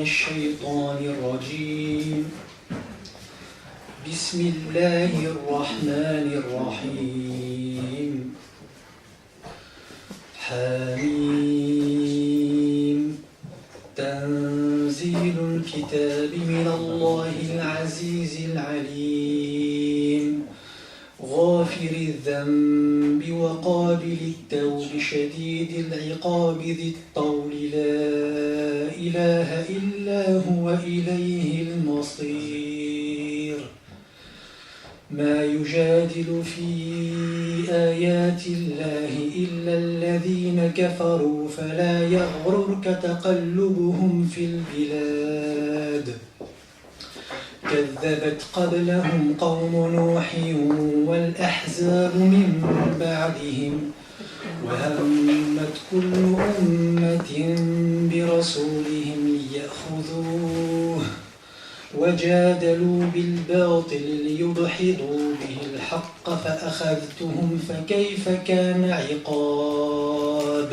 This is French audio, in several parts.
الشيطان الرجيم. بسم الله الرحمن الرحيم. حميم. تنزيل الكتاب من الله العزيز العليم. غافر الذنب وقابل التوب شديد العقاب ذي الطول لا إله إلا هو إليه المصير. ما يجادل في آيات الله إلا الذين كفروا فلا يغررك تقلبهم في البلاد. كذبت قبلهم قوم نوح والأحزاب من بعدهم وهمت كل أمة برسولهم ليأخذوه وجادلوا بالباطل ليدحضوا به الحق فأخذتهم فكيف كان عقاب.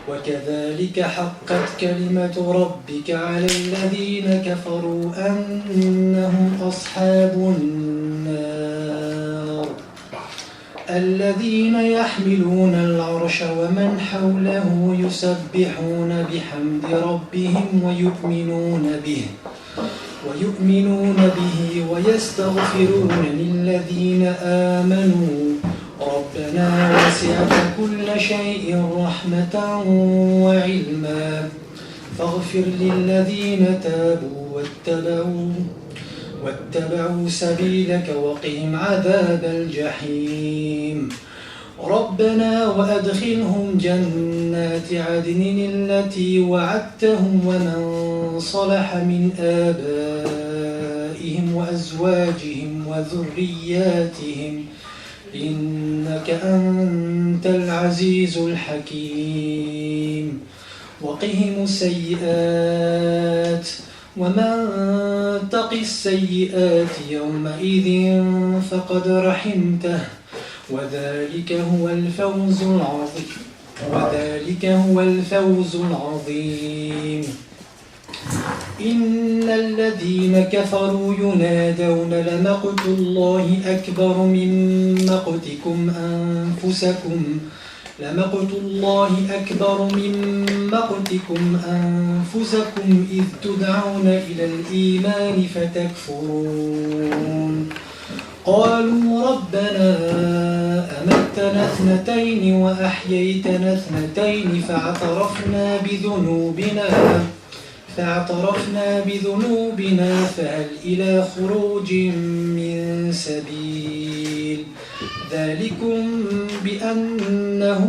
وكذلك حقت كلمة ربك على الذين كفروا أنهم أصحاب النار. الذين يحملون العرش ومن حوله يسبحون بحمد ربهم ويؤمنون به ويستغفرون للذين آمنوا ربنا وسعت كل شيء رحمة وعلما فاغفر للذين تابوا واتبعوا سبيلك وقهم عذاب الجحيم. ربنا وأدخلهم جنات عدن التي وعدتهم ومن صلح من آبائهم وأزواجهم وذرياتهم إنك أنت العزيز الحكيم. وقهم السيئات ومن تق السيئات يومئذ فقد رحمته وذلك هو الفوز العظيم. إن الذين كفروا ينادون لمقت الله أكبر من مقتكم أنفسكم إذ تدعون إلى الإيمان فتكفرون. قالوا ربنا أمتنا اثنتين وأحييتنا اثنتين فاعترفنا بذنوبنا فهل إلى خروج من سبيل. ذلكم بأنه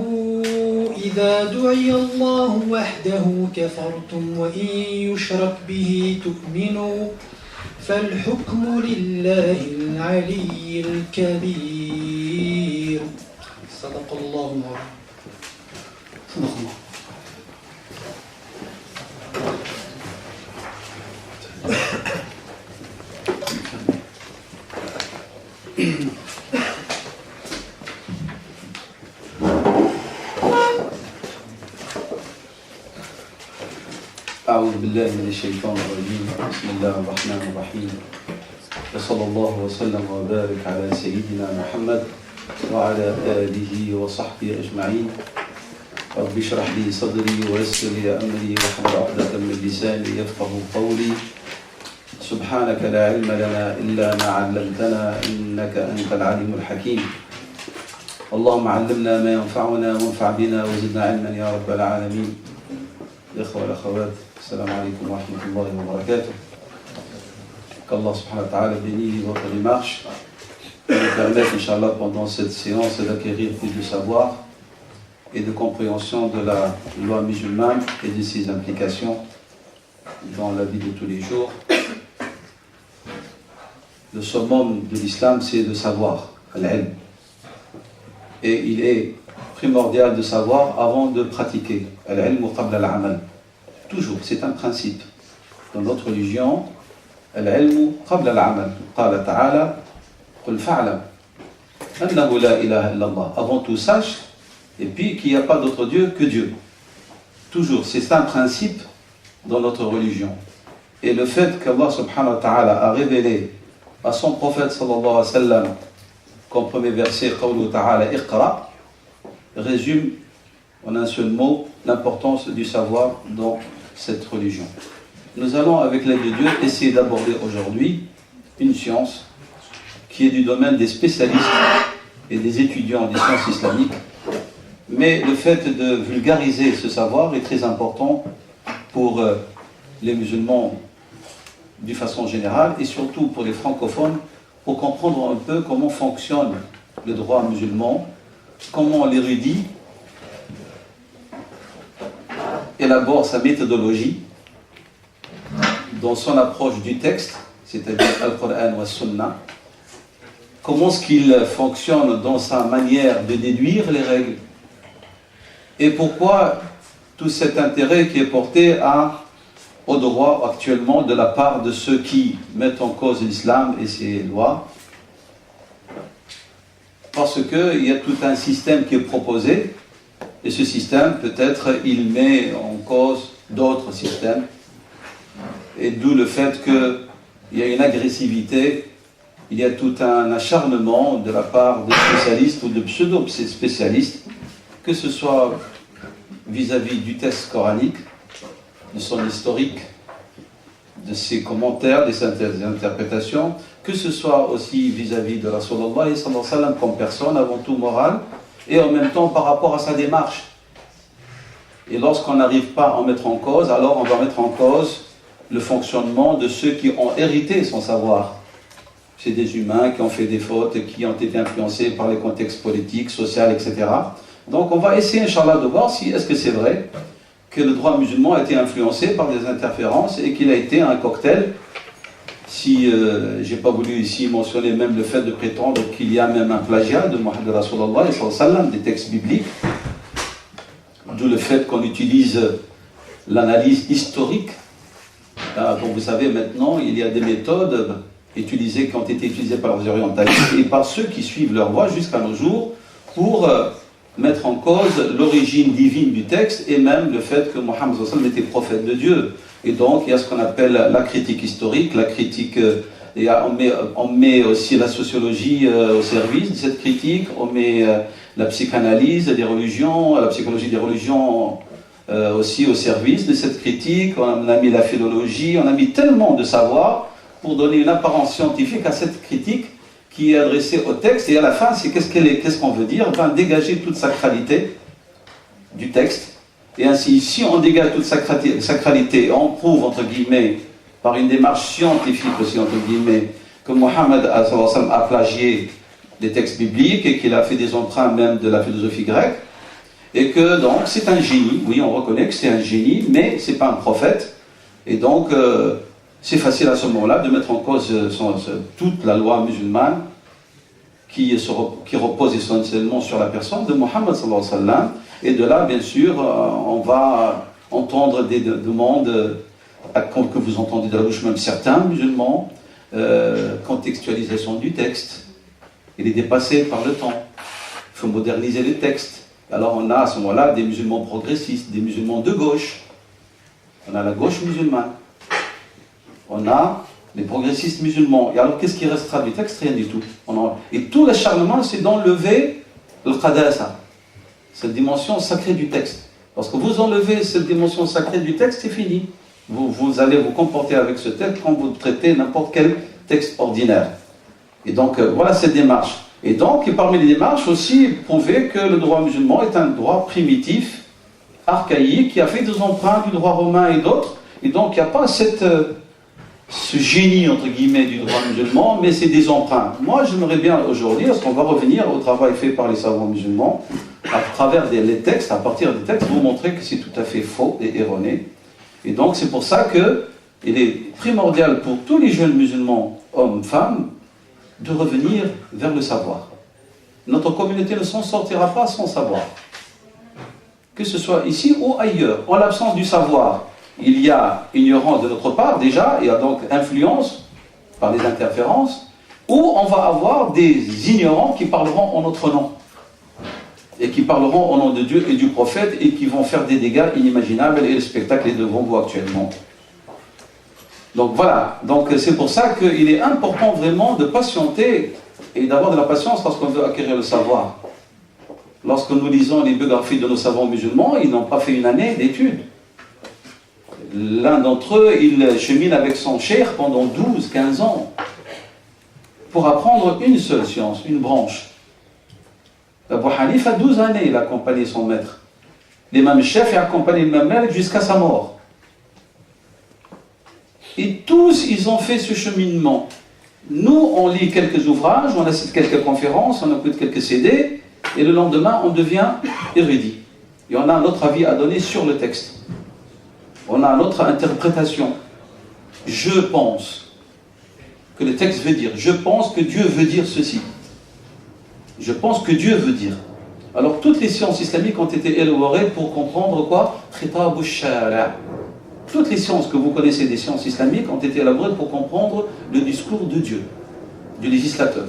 إذا دعي الله وحده كفرتم وإن يشرك به تؤمنوا فالحكم لله العلي الكبير. صدق الله العظيم. أعوذ بالله من الشيطان الرجيم. بسم الله الرحمن الرحيم. وصلى الله وسلم وبارك على سيدنا محمد وعلى آله وصحبه أجمعين. رب اشرح لي صدري ويسر لي أمري واحلل عقدة من لساني يفقهوا قولي. سبحانك لا علم لنا إلا ما علمتنا إنك أنت العليم الحكيم. اللهم علمنا ما ينفعنا وانفع بنا وزدنا علما يا رب العالمين. الإخوة والأخوات, السلام عليكم ورحمة الله وبركاته. Qu'Allah subhanahu wa ta'ala bénisse votre démarche et nous permette, Inch'Allah, pendant cette séance d'acquérir plus de savoir et de compréhension de la loi musulmane et de ses implications dans la vie de tous les jours. Le summum de l'islam, c'est de savoir, al-ilm. Et il est primordial de savoir avant de pratiquer. Al-ilm qabla al-amal. Toujours, c'est un principe. Dans notre religion, al-ilm qabla al-amal. Qala ta'ala, qul fa'lam, annahu la ilaha illallah. Avant tout, sache, et puis qu'il n'y a pas d'autre Dieu que Dieu. Toujours, c'est un principe dans notre religion. Et le fait qu'Allah subhanahu wa ta'ala a révélé à son prophète sallallahu alayhi wa sallam, comme premier verset, qawlu ta'ala iqra, résume en un seul mot l'importance du savoir dans cette religion. Nous allons, avec l'aide de Dieu, essayer d'aborder aujourd'hui une science qui est du domaine des spécialistes et des étudiants des sciences islamiques. Mais le fait de vulgariser ce savoir est très important pour les musulmans d'une façon générale et surtout pour les francophones pour comprendre un peu comment fonctionne le droit musulman, comment l'érudit élabore sa méthodologie dans son approche du texte, c'est-à-dire Al-Qur'an wa Sunnah, comment est-ce qu'il fonctionne dans sa manière de déduire les règles et pourquoi tout cet intérêt qui est porté au droit actuellement de la part de ceux qui mettent en cause l'islam et ses lois, parce qu'il y a tout un système qui est proposé et ce système peut-être il met en cause d'autres systèmes et d'où le fait qu'il y a une agressivité, il y a tout un acharnement de la part de spécialistes ou de pseudo-spécialistes, que ce soit vis-à-vis du texte coranique, de son historique, de ses commentaires, des interprétations, que ce soit aussi vis-à-vis de Rasulullah sallallahu alayhi wa sallam comme personne, avant tout morale, et en même temps par rapport à sa démarche. Et lorsqu'on n'arrive pas à en mettre en cause, alors on va mettre en cause le fonctionnement de ceux qui ont hérité son savoir. C'est des humains qui ont fait des fautes, qui ont été influencés par les contextes politiques, sociaux, etc. Donc on va essayer, Inch'Allah, de voir si est-ce que c'est vrai que le droit musulman a été influencé par des interférences et qu'il a été un cocktail. Si j'ai pas voulu ici mentionner même le fait de prétendre qu'il y a même un plagiat de Muhammad Rasulullah sallam, des textes bibliques, d'où le fait qu'on utilise l'analyse historique. Comme vous savez maintenant, il y a des méthodes utilisées qui ont été utilisées par les orientalistes et par ceux qui suivent leur voie jusqu'à nos jours pour mettre en cause l'origine divine du texte et même le fait que Mohammed était prophète de Dieu. Et donc il y a ce qu'on appelle la critique historique, la critique, on met aussi la sociologie au service de cette critique, on met la psychanalyse des religions, la psychologie des religions aussi au service de cette critique, on a mis la philologie, on a mis tellement de savoir pour donner une apparence scientifique à cette critique qui est adressée au texte, et à la fin, c'est qu'est-ce qu'on veut dire? Enfin, dégager toute sacralité du texte, et ainsi, si on dégage toute sacralité, on prouve, entre guillemets, par une démarche scientifique aussi, entre guillemets, que Mohammed a plagié des textes bibliques, et qu'il a fait des emprunts même de la philosophie grecque, et que, donc, c'est un génie, oui, on reconnaît que c'est un génie, mais c'est pas un prophète, et donc, c'est facile à ce moment-là de mettre en cause toute la loi musulmane qui repose essentiellement sur la personne de Mohammed sallallahu alayhi wa sallam. Et de là, bien sûr, on va entendre des demandes, que vous entendez de la bouche même certains musulmans, contextualisation du texte. Il est dépassé par le temps. Il faut moderniser les textes. Alors on a à ce moment-là des musulmans progressistes, des musulmans de gauche. On a la gauche musulmane. On a les progressistes musulmans. Et alors, qu'est-ce qui restera du texte? Rien du tout. Et tout l'acharnement, c'est d'enlever le qadasa, cette dimension sacrée du texte. Parce que vous enlevez cette dimension sacrée du texte, c'est fini. Vous allez vous comporter avec ce texte quand vous traitez n'importe quel texte ordinaire. Et donc, voilà cette démarche. Et donc, parmi les démarches aussi, prouver que le droit musulman est un droit primitif, archaïque, qui a fait des emprunts du droit romain et d'autres. Et donc, il n'y a pas ce génie, entre guillemets, du droit musulman, mais c'est des emprunts. Moi, j'aimerais bien aujourd'hui, parce qu'on va revenir au travail fait par les savants musulmans, à travers les textes, à partir des textes, vous montrer que c'est tout à fait faux et erroné. Et donc, c'est pour ça qu'il est primordial pour tous les jeunes musulmans, hommes, femmes, de revenir vers le savoir. Notre communauté ne s'en sortira pas sans savoir. Que ce soit ici ou ailleurs. En l'absence du savoir, il y a ignorance de notre part déjà, il y a donc influence par les interférences, ou on va avoir des ignorants qui parleront en notre nom. et qui parleront au nom de Dieu et du prophète et qui vont faire des dégâts inimaginables, et le spectacle est devant vous actuellement. Donc voilà, donc c'est pour ça qu'il est important vraiment de patienter et d'avoir de la patience lorsqu'on veut acquérir le savoir. Lorsque nous lisons les biographies de nos savants musulmans, ils n'ont pas fait une année d'études. L'un d'entre eux, il chemine avec son cheikh pendant 12-15 ans pour apprendre une seule science, une branche. Abu Hanifa, 12 années, il a accompagné son maître. L'imam Shafi'i a accompagné l'imam Malik jusqu'à sa mort. Et tous, ils ont fait ce cheminement. Nous, on lit quelques ouvrages, on assiste quelques conférences, on écoute quelques CD, et le lendemain, on devient érudit. Et on a un autre avis à donner sur le texte. On a une autre interprétation. Je pense que le texte veut dire. Je pense que Dieu veut dire ceci. Je pense que Dieu veut dire. Alors, toutes les sciences islamiques ont été élaborées pour comprendre quoi? Khitab al-shara'. Toutes les sciences que vous connaissez des sciences islamiques ont été élaborées pour comprendre le discours de Dieu, du législateur.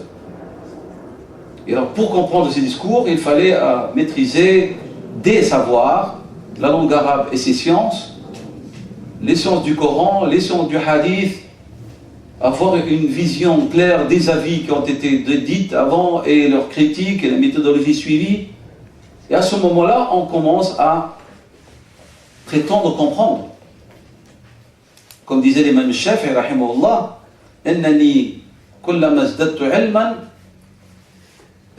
Et alors, pour comprendre ces discours, il fallait maîtriser des savoirs, la langue arabe et ses sciences, les sciences du Coran, les sciences du hadith, avoir une vision claire des avis qui ont été dites avant et leurs critiques et la méthodologie suivie. Et à ce moment-là, on commence à prétendre comprendre. Comme disait l'imam Shafi'i, rahimahullah, Innani kullama zdadtu ilman,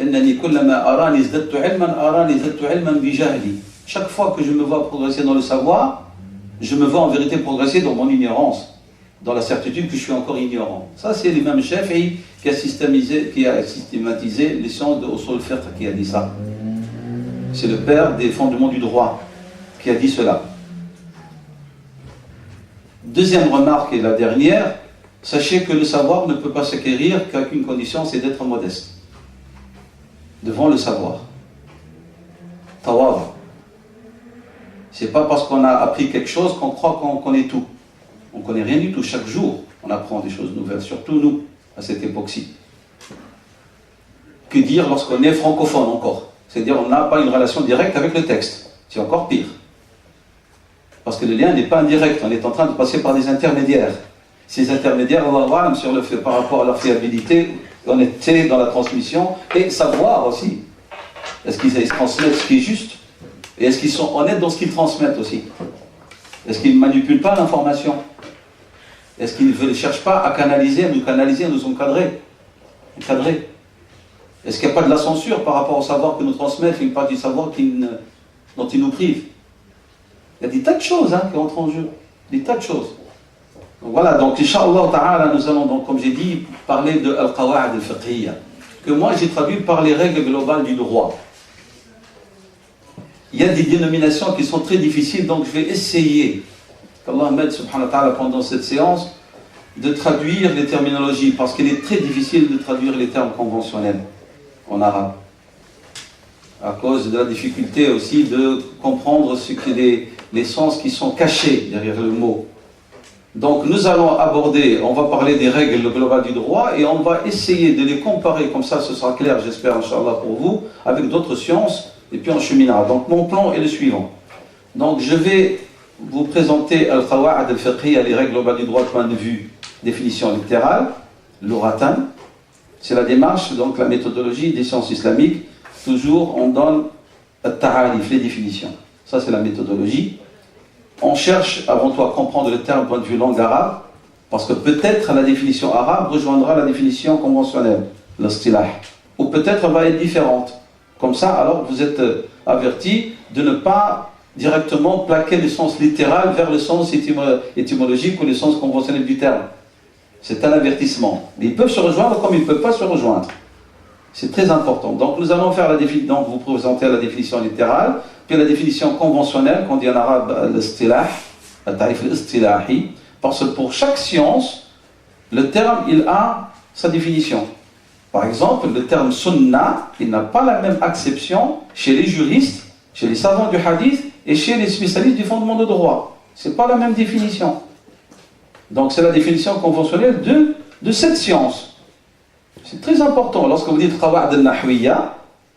Innani kullama arani zdadtu ilman, arani zdadtu ilman bijahli. Chaque fois que je me vois progresser dans le savoir, je me vois en vérité progresser dans mon ignorance, dans la certitude que je suis encore ignorant. Ça, c'est l'imam Shafi'i qui a systématisé les sciences de Usul al-Fiqh qui a dit ça. C'est le père des fondements du droit qui a dit cela. Deuxième remarque et la dernière, sachez que le savoir ne peut pas s'acquérir qu'avec une condition, c'est d'être modeste devant le savoir. Tawad. C'est pas parce qu'on a appris quelque chose qu'on croit qu'on connaît tout. On ne connaît rien du tout. Chaque jour, on apprend des choses nouvelles, surtout nous, à cette époque-ci. Que dire lorsqu'on est francophone encore? C'est-à-dire on n'a pas une relation directe avec le texte. C'est encore pire. Parce que le lien n'est pas indirect, on est en train de passer par des intermédiaires. Ces intermédiaires, Allah sur le fait par rapport à leur fiabilité, honnêteté dans la transmission, et savoir aussi. Est-ce qu'ils transmettent ce qui est juste? Et est-ce qu'ils sont honnêtes dans ce qu'ils transmettent aussi? Est-ce qu'ils ne manipulent pas l'information? Est-ce qu'ils ne cherchent pas à canaliser, à nous encadrer? Est-ce qu'il n'y a pas de la censure par rapport au savoir que nous transmettent, une partie du savoir dont ils nous privent? Il y a des tas de choses qui entrent en jeu, des tas de choses. Donc voilà, donc Inch'Allah Ta'ala, nous allons donc, comme j'ai dit, parler de Al-Qawa'id al-Fiqhiyya, que moi j'ai traduit par les règles globales du droit. Il y a des dénominations qui sont très difficiles, donc je vais essayer, qu'Allah m'aide subhanahu wa ta'ala pendant cette séance, de traduire les terminologies, parce qu'il est très difficile de traduire les termes conventionnels en arabe. À cause de la difficulté aussi de comprendre ce que les sens qui sont cachés derrière le mot. Donc nous allons aborder, on va parler des règles globales du droit et on va essayer de les comparer, comme ça ce sera clair, j'espère, Inch'Allah, pour vous, avec d'autres sciences, et puis on cheminera. Donc mon plan est le suivant. Donc je vais vous présenter Al-Qawa'id al-Fiqhiyya, les règles globales du droit de point de vue, définition littérale, l'uratan, c'est la démarche, donc la méthodologie des sciences islamiques. Toujours, on donne al-ta'arif, les définitions. Ça, c'est la méthodologie. On cherche avant tout à comprendre le terme point de vue langue arabe, parce que peut-être la définition arabe rejoindra la définition conventionnelle, l'istilah, ou peut-être elle va être différente. Comme ça, alors vous êtes avertis de ne pas directement plaquer le sens littéral vers le sens étymologique ou le sens conventionnel du terme. C'est un avertissement. Ils peuvent se rejoindre comme ils ne peuvent pas se rejoindre. C'est très important. Donc nous allons faire donc vous présenter la définition littérale, puis la définition conventionnelle, qu'on dit en arabe l'istilah, al-tarif al-istilahi, parce que pour chaque science, le terme, il a sa définition. Par exemple, le terme sunnah, il n'a pas la même acception chez les juristes, chez les savants du hadith et chez les spécialistes du fondement de droit. Ce n'est pas la même définition. Donc c'est la définition conventionnelle de cette science. C'est très important. Lorsque vous dites Qawa'id al-Nahwiyya,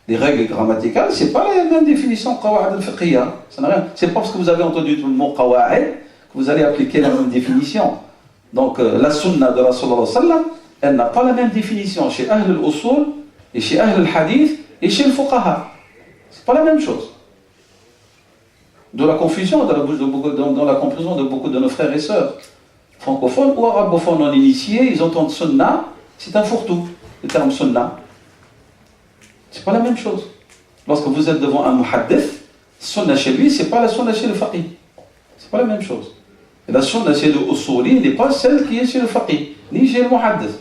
les règles grammaticales, c'est pas la même définition que qawa'id al-fiqhiyya. Ça n'a rien. C'est pas parce que vous avez entendu le mot qawa'id que vous allez appliquer la même définition. Donc la sunna de Rasulullah sallallahu alayhi wa sallam, elle n'a pas la même définition chez Ahl al-Usul et chez Ahl al-Hadith et chez le Fuqaha. C'est pas la même chose. De la confusion dans la compréhension de beaucoup de nos frères et sœurs francophones ou arabophones non initiés, ils entendent sunna, c'est un fourre-tout, le terme sunna. C'est pas la même chose. Lorsque vous êtes devant un muhaddith, sunna chez lui, c'est pas la sunna chez le faqih. C'est pas la même chose. Et la sunna chez le usuli n'est pas celle qui est chez le faqih, ni chez le muhaddith.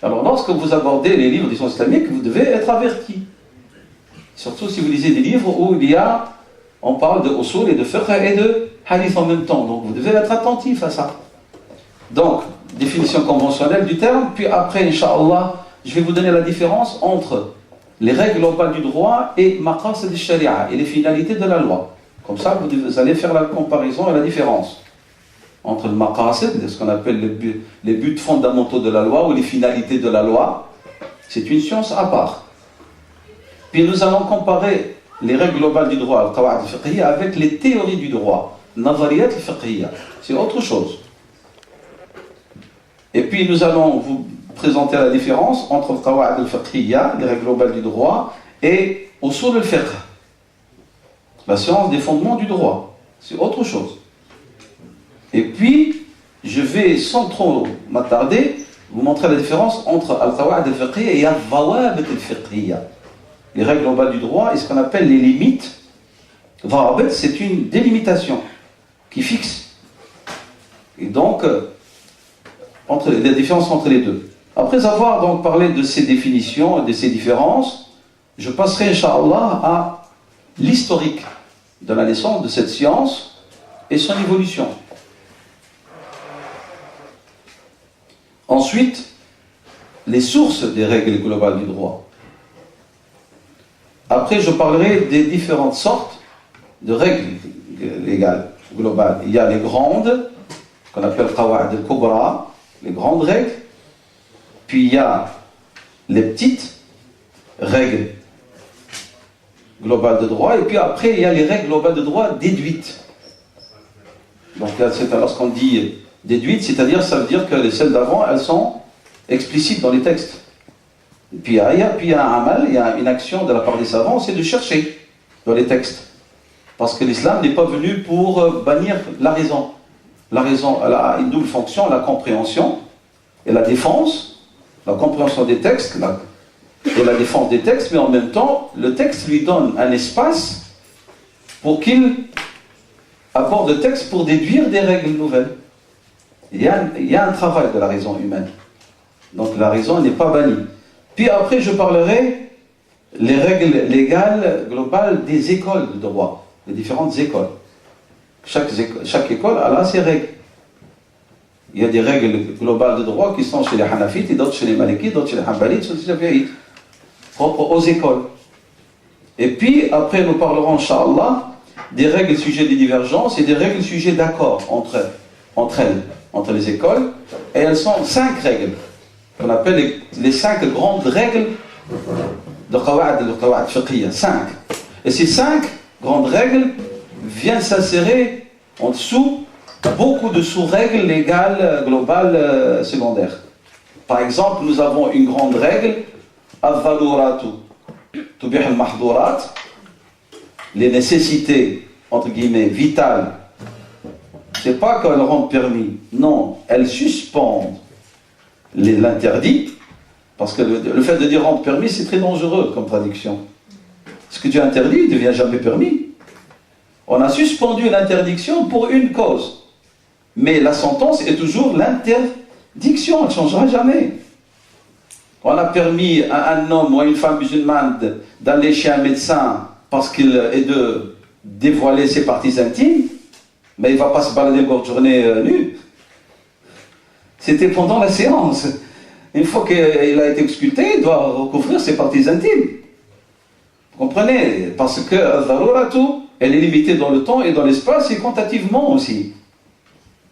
Alors lorsque vous abordez les livres d'histoire islamique, vous devez être averti. Surtout si vous lisez des livres où on parle de usul et de fiqh et de hadith en même temps. Donc vous devez être attentif à ça. Donc, définition conventionnelle du terme, puis après, Inch'Allah, je vais vous donner la différence entre les règles globales du droit et maqasid al-sharia et les finalités de la loi. Comme ça, vous allez faire la comparaison et la différence entre le maqasid, ce qu'on appelle les buts fondamentaux de la loi ou les finalités de la loi. C'est une science à part. Puis nous allons comparer les règles globales du droit, al-qawa'id al-fiqhiyya, avec les théories du droit, nazariyat al-fiqhiyya. C'est autre chose. Et puis nous allons vous présenter la différence entre al-qawa'id al-fiqhiyya, les règles globales du droit, et usul al-fiqh, la science des fondements du droit. C'est autre chose. Et puis, je vais, sans trop m'attarder, vous montrer la différence entre al-qawa'id al-fiqhiyya et al-dhawabit al-fiqhiyya. Les règles globales du droit et ce qu'on appelle les limites. Dhawabit, c'est une délimitation qui fixe. Et donc, la différence entre les deux. Après avoir donc parlé de ces définitions et de ces différences, je passerai, Inch'Allah, à l'historique de la naissance de cette science et son évolution. Ensuite, les sources des règles globales du droit. Après, je parlerai des différentes sortes de règles légales, globales. Il y a les grandes, qu'on appelle qawa'id al-kubra, les grandes règles. Puis il y a les petites règles globales de droit. Et puis après, il y a les règles globales de droit déduites. Donc là, lorsqu'on dit déduites, c'est-à-dire, ça veut dire que celles d'avant, elles sont explicites dans les textes. Et puis il y a un amal, il y a une action de la part des savants, c'est de chercher dans les textes. Parce que l'islam n'est pas venu pour bannir la raison. La raison, elle a une double fonction, la compréhension et la défense. La compréhension des textes et la défense des textes, mais en même temps, le texte lui donne un espace pour qu'il apporte le texte pour déduire des règles nouvelles. Il y a un travail de la raison humaine. Donc la raison n'est pas bannie. Puis après, je parlerai les règles légales globales des écoles de droit, les différentes écoles. Chaque école a là ses règles. Il y a des règles globales de droit qui sont chez les Hanafites, et d'autres chez les Malikites, d'autres chez les Hanbalites, d'autres chez les Shafi'ites, propres aux écoles. Et puis, après, nous parlerons, Inch'Allah, des règles sujets des divergences et des règles sujets d'accord entre les écoles. Et elles sont 5 règles, qu'on appelle les 5 grandes règles de qawa'id fiqhiyya. 5. Et ces 5 grandes règles viennent s'insérer en dessous beaucoup de sous-règles légales, globales, secondaires. Par exemple, nous avons une grande règle, al-dharuratu tubih al-mahdurat, les nécessités, entre guillemets, vitales. C'est pas qu'elles rendent permis, non, elles suspendent l'interdit, parce que le fait de dire rendre permis, c'est très dangereux comme traduction. Ce que tu interdis ne devient jamais permis. On a suspendu l'interdiction pour une cause. Mais la sentence est toujours l'interdiction, elle ne changera jamais. On a permis à un homme ou à une femme musulmane d'aller chez un médecin parce qu'il est de dévoiler ses parties intimes, mais il ne va pas se balader une journée nue. C'était pendant la séance. Une fois qu'il a été ausculté, il doit recouvrir ses parties intimes. Vous comprenez? Parce que al-dharuratu, elle est limitée dans le temps et dans l'espace et quantitativement aussi.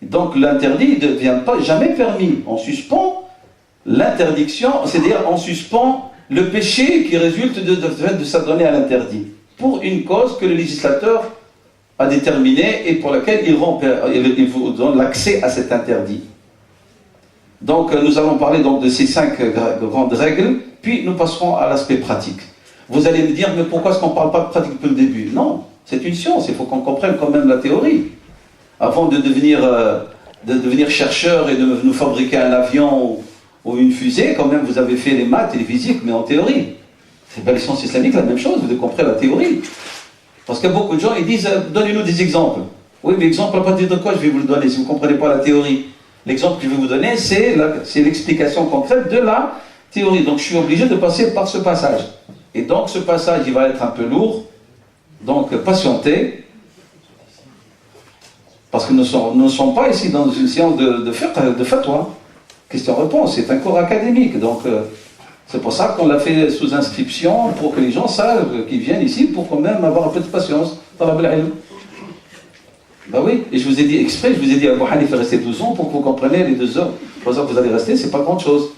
Donc l'interdit ne devient pas jamais permis. On suspend l'interdiction, c'est-à-dire on suspend le péché qui résulte de s'adonner à l'interdit, pour une cause que le législateur a déterminée et pour laquelle il vous donne l'accès à cet interdit. Donc nous allons parler donc de ces 5 grandes règles, puis nous passerons à l'aspect pratique. Vous allez me dire, mais pourquoi est-ce qu'on ne parle pas de pratique depuis le début? Non, c'est une science, il faut qu'on comprenne quand même la théorie. Avant de devenir chercheur et de nous fabriquer un avion ou une fusée, quand même vous avez fait les maths et les physiques, mais en théorie. C'est pas les sciences islamiques, la même chose, vous devez comprendre la théorie. Parce que beaucoup de gens, ils disent, donnez-nous des exemples. Oui, mais exemple à partir de quoi je vais vous le donner si vous ne comprenez pas la théorie? L'exemple que je vais vous donner, c'est l'explication concrète de la théorie. Donc je suis obligé de passer par ce passage. Et donc ce passage, il va être un peu lourd. Donc patientez. Parce que nous ne sommes pas ici dans une séance de fatwa. Question-réponse, c'est un cours académique. Donc c'est pour ça qu'on l'a fait sous inscription, pour que les gens savent qu'ils viennent ici pour quand même avoir un peu de patience. Ben oui, et je vous ai dit exprès, je vous ai dit Abu Hanifa rester 12 ans pour que vous compreniez les 2 heures, 3 heures que vous allez rester, c'est pas grand chose.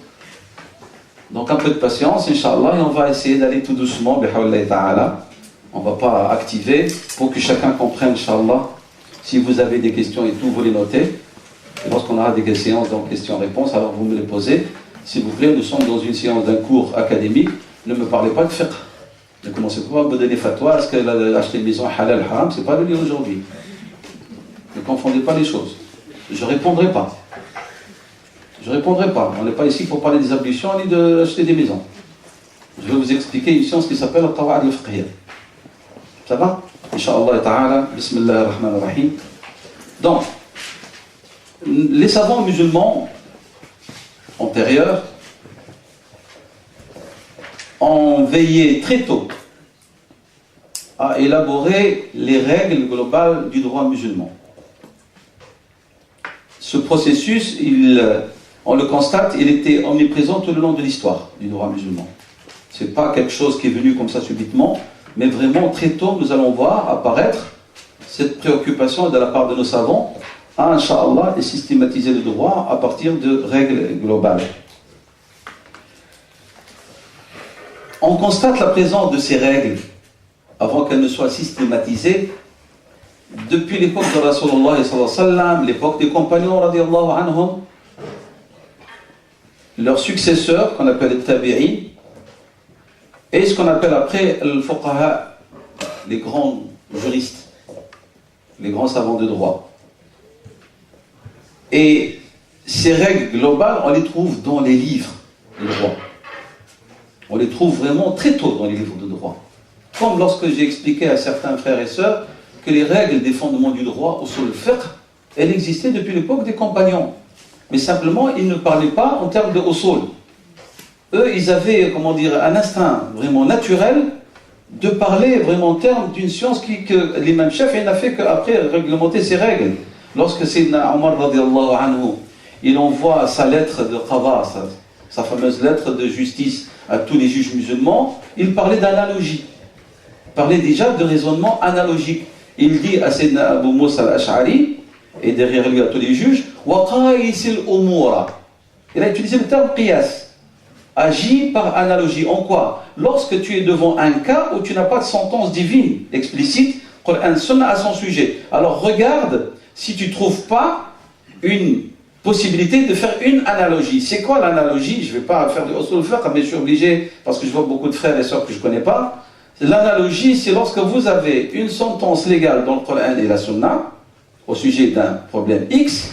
Donc un peu de patience, Inch'Allah, et on va essayer d'aller tout doucement, bihawlahi ta'ala. On va pas activer pour que chacun comprenne, Inch'Allah. Si vous avez des questions et tout, vous les notez. Et lorsqu'on aura des séances, donc questions-réponses, alors vous me les posez. S'il vous plaît, nous sommes dans une séance d'un cours académique, ne me parlez pas de fiqh. Ne commencez pas à me donner fatwa, est-ce qu'elle a acheté une maison halal, haram, c'est pas le lieu aujourd'hui. Ne confondez pas les choses. Je ne répondrai pas. Je ne répondrai pas. On n'est pas ici pour parler des ablutions ni d'acheter des maisons. Je vais vous expliquer une science qui s'appelle al-Qawa'id al-Fiqhiyya. Ça va? Inch'Allah ta'ala. Bismillah ar-Rahman ar-Rahim. Donc, les savants musulmans antérieurs ont veillé très tôt à élaborer les règles globales du droit musulman. Ce processus, on le constate, il était omniprésent tout le long de l'histoire du droit musulman. Ce n'est pas quelque chose qui est venu comme ça subitement, mais vraiment très tôt, nous allons voir apparaître cette préoccupation de la part de nos savants à, Inch'Allah, et systématiser le droit à partir de règles globales. On constate la présence de ces règles avant qu'elles ne soient systématisées depuis l'époque de Rasulullah sallallahu alayhi wa sallam, l'époque des compagnons radiallahu anhum, leurs successeurs qu'on appelle les tabi'in, et ce qu'on appelle après le fuqaha, les grands juristes, les grands savants de droit. Et ces règles globales, on les trouve dans les livres de droit. On les trouve vraiment très tôt dans les livres de droit. Comme lorsque j'ai expliqué à certains frères et sœurs que les règles des fondements du droit au sol fiqh, elles existaient depuis l'époque des compagnons. Mais simplement, ils ne parlaient pas en termes de usul. Eux, ils avaient, un instinct vraiment naturel de parler vraiment en termes d'une science que l'imam Shafi'i n'a fait qu'après réglementer ces règles. Lorsque Sayyidina Omar radiallahu anhu, il envoie sa lettre de qada, sa fameuse lettre de justice à tous les juges musulmans, il parlait d'analogie. Il parlait déjà de raisonnement analogique. Il dit à Sayyidina Abu Musa al-Ash'ari, et derrière lui à tous les juges, وَقَائِسِ الْأُمُورَ. Il a utilisé le terme qiyas. Agis par analogie. En quoi? Lorsque tu es devant un cas où tu n'as pas de sentence divine explicite, Qur'an Sunna à son sujet. Alors regarde si tu ne trouves pas une possibilité de faire une analogie. C'est quoi l'analogie? Je ne vais pas faire de usul fiqh, mais je suis obligé, parce que je vois beaucoup de frères et sœurs que je ne connais pas. L'analogie, c'est lorsque vous avez une sentence légale dans le Qur'an et la Sunna, au sujet d'un problème X,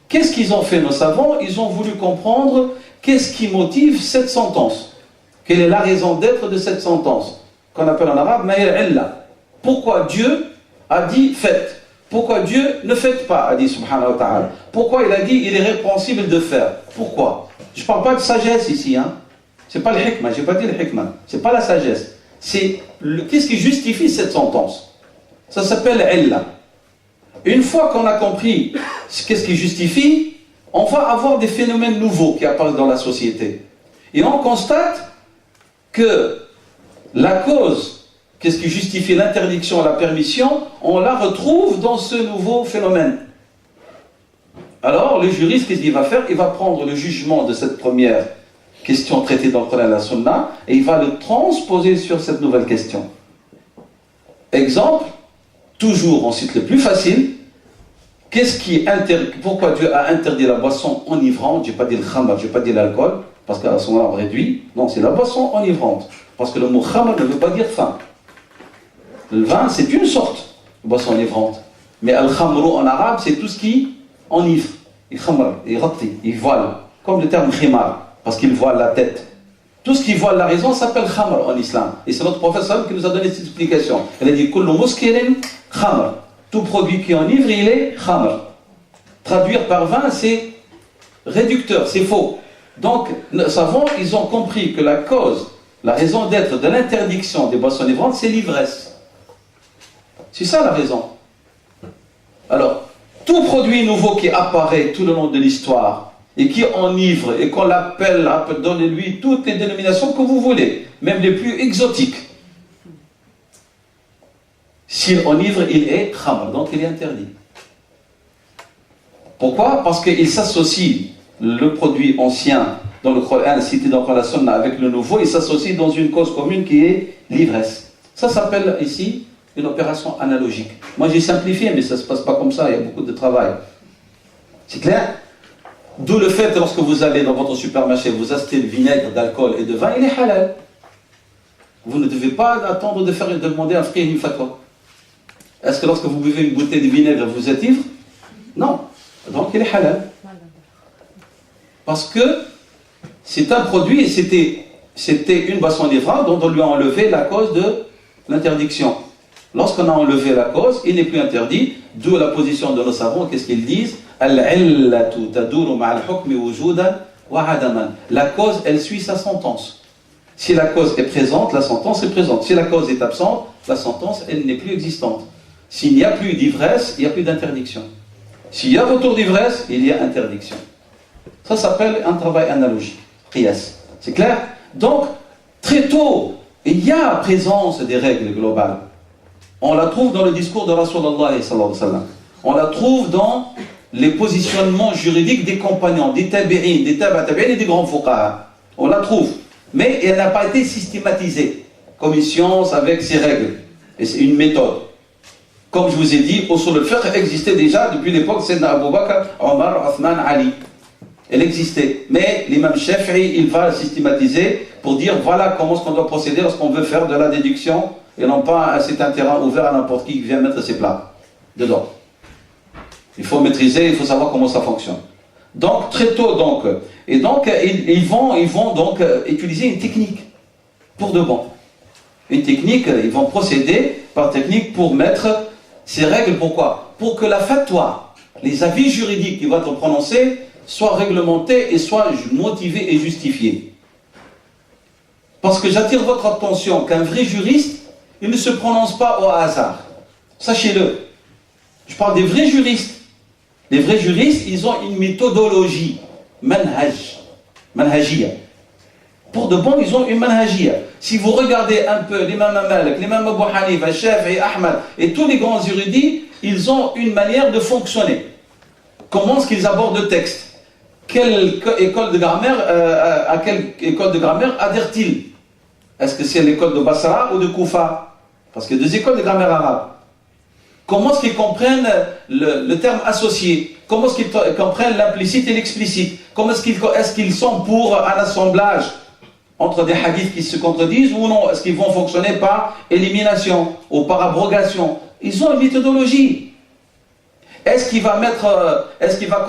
qu'est-ce qu'ils ont fait, nos savants? Ils ont voulu comprendre qu'est-ce qui motive cette sentence. Quelle est la raison d'être de cette sentence, qu'on appelle en arabe ma'ir illa. Pourquoi Dieu a dit faites? Pourquoi Dieu ne faites pas, a dit subhanahu wa ta'ala? Pourquoi il a dit il est répréhensible de faire? Pourquoi? Je ne parle pas de sagesse ici, hein. C'est pas le hikmah, j'ai pas dit le hikmah. C'est pas la sagesse. C'est qu'est-ce qui justifie cette sentence? Ça s'appelle illa. Une fois qu'on a compris qu'est-ce qui justifie, on va avoir des phénomènes nouveaux qui apparaissent dans la société. Et on constate que la cause, qu'est-ce qui justifie l'interdiction, la permission, on la retrouve dans ce nouveau phénomène. Alors, le juriste, qu'est-ce qu'il va faire? Il va prendre le jugement de cette première questions traitées dans le Coran et la Sunna, et il va le transposer sur cette nouvelle question. Exemple, toujours on cite le plus facile. Pourquoi Dieu a interdit la boisson enivrante? Je n'ai pas dit le khamr, je n'ai pas dit l'alcool, parce qu'à ce moment-là on réduit. Non, c'est la boisson enivrante. Parce que le mot khamr ne veut pas dire vin. Le vin, c'est une sorte de boisson enivrante. Mais al-khamru en arabe, c'est tout ce qui enivre. Il khamr, il ratti, il voile. Comme le terme khimar, parce qu'il voile la tête. Tout ce qui voile la raison s'appelle khamr en islam. Et c'est notre professeur qui nous a donné cette explication. Elle a dit kullu muskirin khamr. Tout produit qui enivre, il est khamr. Traduire par vin, c'est réducteur, c'est faux. Donc, nos savants, ils ont compris que la cause, la raison d'être de l'interdiction des boissons enivrantes, c'est l'ivresse. C'est ça la raison. Alors, tout produit nouveau qui apparaît tout le long de l'histoire et qui enivre et qu'on l'appelle, donnez-lui toutes les dénominations que vous voulez, même les plus exotiques. S'il enivre, il est khamr, donc il est interdit. Pourquoi? Parce qu'il s'associe, le produit ancien dans le Coran, cité dans la Sunna, avec le nouveau, il s'associe dans une cause commune qui est l'ivresse. Ça s'appelle ici une opération analogique. Moi j'ai simplifié, mais ça ne se passe pas comme ça, il y a beaucoup de travail. C'est clair? D'où le fait, lorsque vous allez dans votre supermarché, vous achetez le vinaigre, d'alcool et de vin, il est halal. Vous ne devez pas attendre de demander un frère une fatwa. Est-ce que lorsque vous buvez une bouteille de vinaigre, vous êtes ivre? Non. Donc il est halal. Parce que c'est un produit, et c'était une boisson enivrante dont on lui a enlevé la cause de l'interdiction. Lorsqu'on a enlevé la cause, il n'est plus interdit, d'où la position de nos savants, qu'est-ce qu'ils disent? Al-'illatu taduru ma'al hukmi wujudan wa 'adaman. La cause, elle suit sa sentence. Si la cause est présente, la sentence est présente. Si la cause est absente, la sentence, elle n'est plus existante. S'il n'y a plus d'ivresse, il n'y a plus d'interdiction. S'il y a retour d'ivresse, il y a interdiction. Ça s'appelle un travail analogique. Qiyas. C'est clair? Donc, très tôt, il y a présence des règles globales. On la trouve dans le discours de Rasulullah sallallahu alayhi wa sallam. On la trouve dans les positionnements juridiques des compagnons, des tabi'in, des tabi'in et des grands fuqaha. On la trouve. Mais elle n'a pas été systématisée comme une science avec ses règles. Et c'est une méthode. Comme je vous ai dit, usul al-fiqh existait déjà depuis l'époque de Sayyidina Abu Bakr, Omar, Othman, Ali. Elle existait. Mais l'imam Shafi'i, il va la systématiser pour dire voilà comment est-ce qu'on doit procéder lorsqu'on veut faire de la déduction et non pas c'est un terrain ouvert à n'importe qui vient mettre ses plats dedans. Il faut maîtriser, il faut savoir comment ça fonctionne. Donc très tôt donc, et donc ils vont donc utiliser une technique pour de bon. Une technique, ils vont procéder par technique pour mettre ces règles. Pourquoi? Pour que la fatwa, les avis juridiques qui vont être prononcés soient réglementés et soient motivés et justifiés. Parce que j'attire votre attention qu'un vrai juriste, il ne se prononce pas au hasard. Sachez-le. Je parle des vrais juristes. Les vrais juristes, ils ont une méthodologie. Manhajiyya. Pour de bon, ils ont une manhajiyya. Si vous regardez un peu l'imam Malik, l'imam Abu Hanifa, Shafi'i, Ahmad et tous les grands érudits, ils ont une manière de fonctionner. Comment est-ce qu'ils abordent le texte? Quelle école de grammaire, à quelle école de grammaire adhèrent-ils? Est-ce que c'est l'école de Basra ou de Koufa? Parce qu'il y a deux écoles de grammaire arabe. Comment est-ce qu'ils comprennent le terme associé? Comment est-ce qu'ils comprennent l'implicite et l'explicite? Comment est-ce qu'ils sont pour un assemblage entre des hadiths qui se contredisent ou non? Est-ce qu'ils vont fonctionner par élimination ou par abrogation? Ils ont une méthodologie. Est-ce qu'il va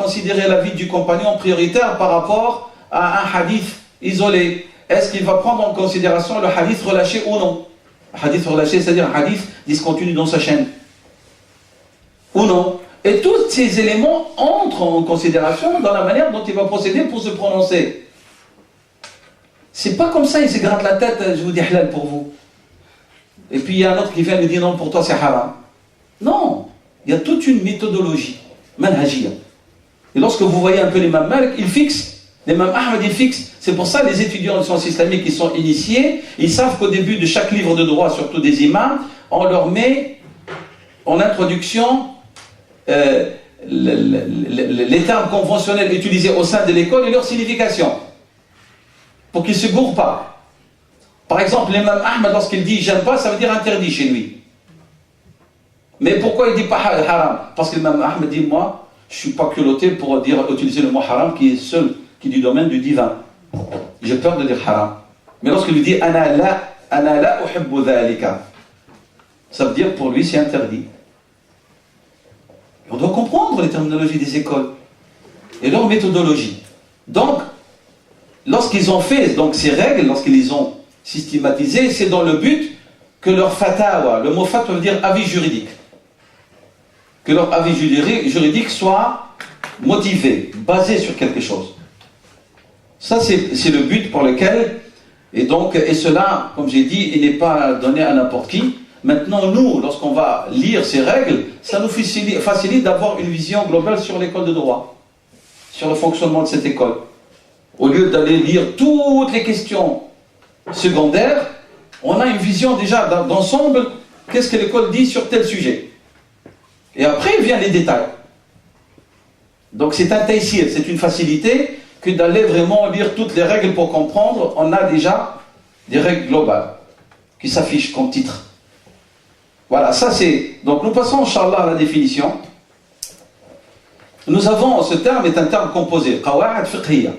considérer l'avis du compagnon prioritaire par rapport à un hadith isolé? Est-ce qu'il va prendre en considération le hadith relâché ou non? Un hadith relâché, c'est-à-dire un hadith discontinu dans sa chaîne. Ou non? Et tous ces éléments entrent en considération dans la manière dont il va procéder pour se prononcer. C'est pas comme ça, il se gratte la tête, je vous dis halal pour vous. Et puis il y a un autre qui vient lui dire non, pour toi c'est haram. Non, il y a toute une méthodologie, manhajiyya. Et lorsque vous voyez un peu l'imam Malik, il fixe, l'imam Ahmad il fixe. C'est pour ça les étudiants de sciences islamiques qui sont initiés, ils savent qu'au début de chaque livre de droit, surtout des imams, on leur met en introduction les termes conventionnels utilisés au sein de l'école et leur signification. pour qu'il ne se gourre pas. Par exemple, l'imam Ahmed, lorsqu'il dit j'aime pas, ça veut dire interdit chez lui. Mais pourquoi il ne dit pas haram? Parce que l'imam Ahmed dit moi, je ne suis pas culotté pour utiliser le mot haram qui est seul, qui est du domaine du divin. J'ai peur de dire haram. Mais lorsqu'il lui dit ana la uhibbu dhalika, ça veut dire pour lui c'est interdit. On doit comprendre les terminologies des écoles et leur méthodologie. Donc, lorsqu'ils ont fait donc, ces règles, lorsqu'ils les ont systématisées, c'est dans le but que leur fatawa, le mot fatwa veut dire avis juridique, que leur avis juridique soit motivé, basé sur quelque chose. Ça, c'est le but pour lequel, et cela, comme j'ai dit, il n'est pas donné à n'importe qui. Maintenant, nous, lorsqu'on va lire ces règles, ça nous facilite d'avoir une vision globale sur l'école de droit, sur le fonctionnement de cette école. Au lieu d'aller lire toutes les questions secondaires, on a une vision déjà d'ensemble, qu'est-ce que l'école dit sur tel sujet. Et après, viennent les détails. Donc c'est un taïsir, c'est une facilité que d'aller vraiment lire toutes les règles pour comprendre. On a déjà des règles globales qui s'affichent comme titre. Voilà, ça c'est... Donc nous passons, Inch'Allah, à la définition. Nous avons, ce terme est un terme composé, qawa'id fiqhiyya.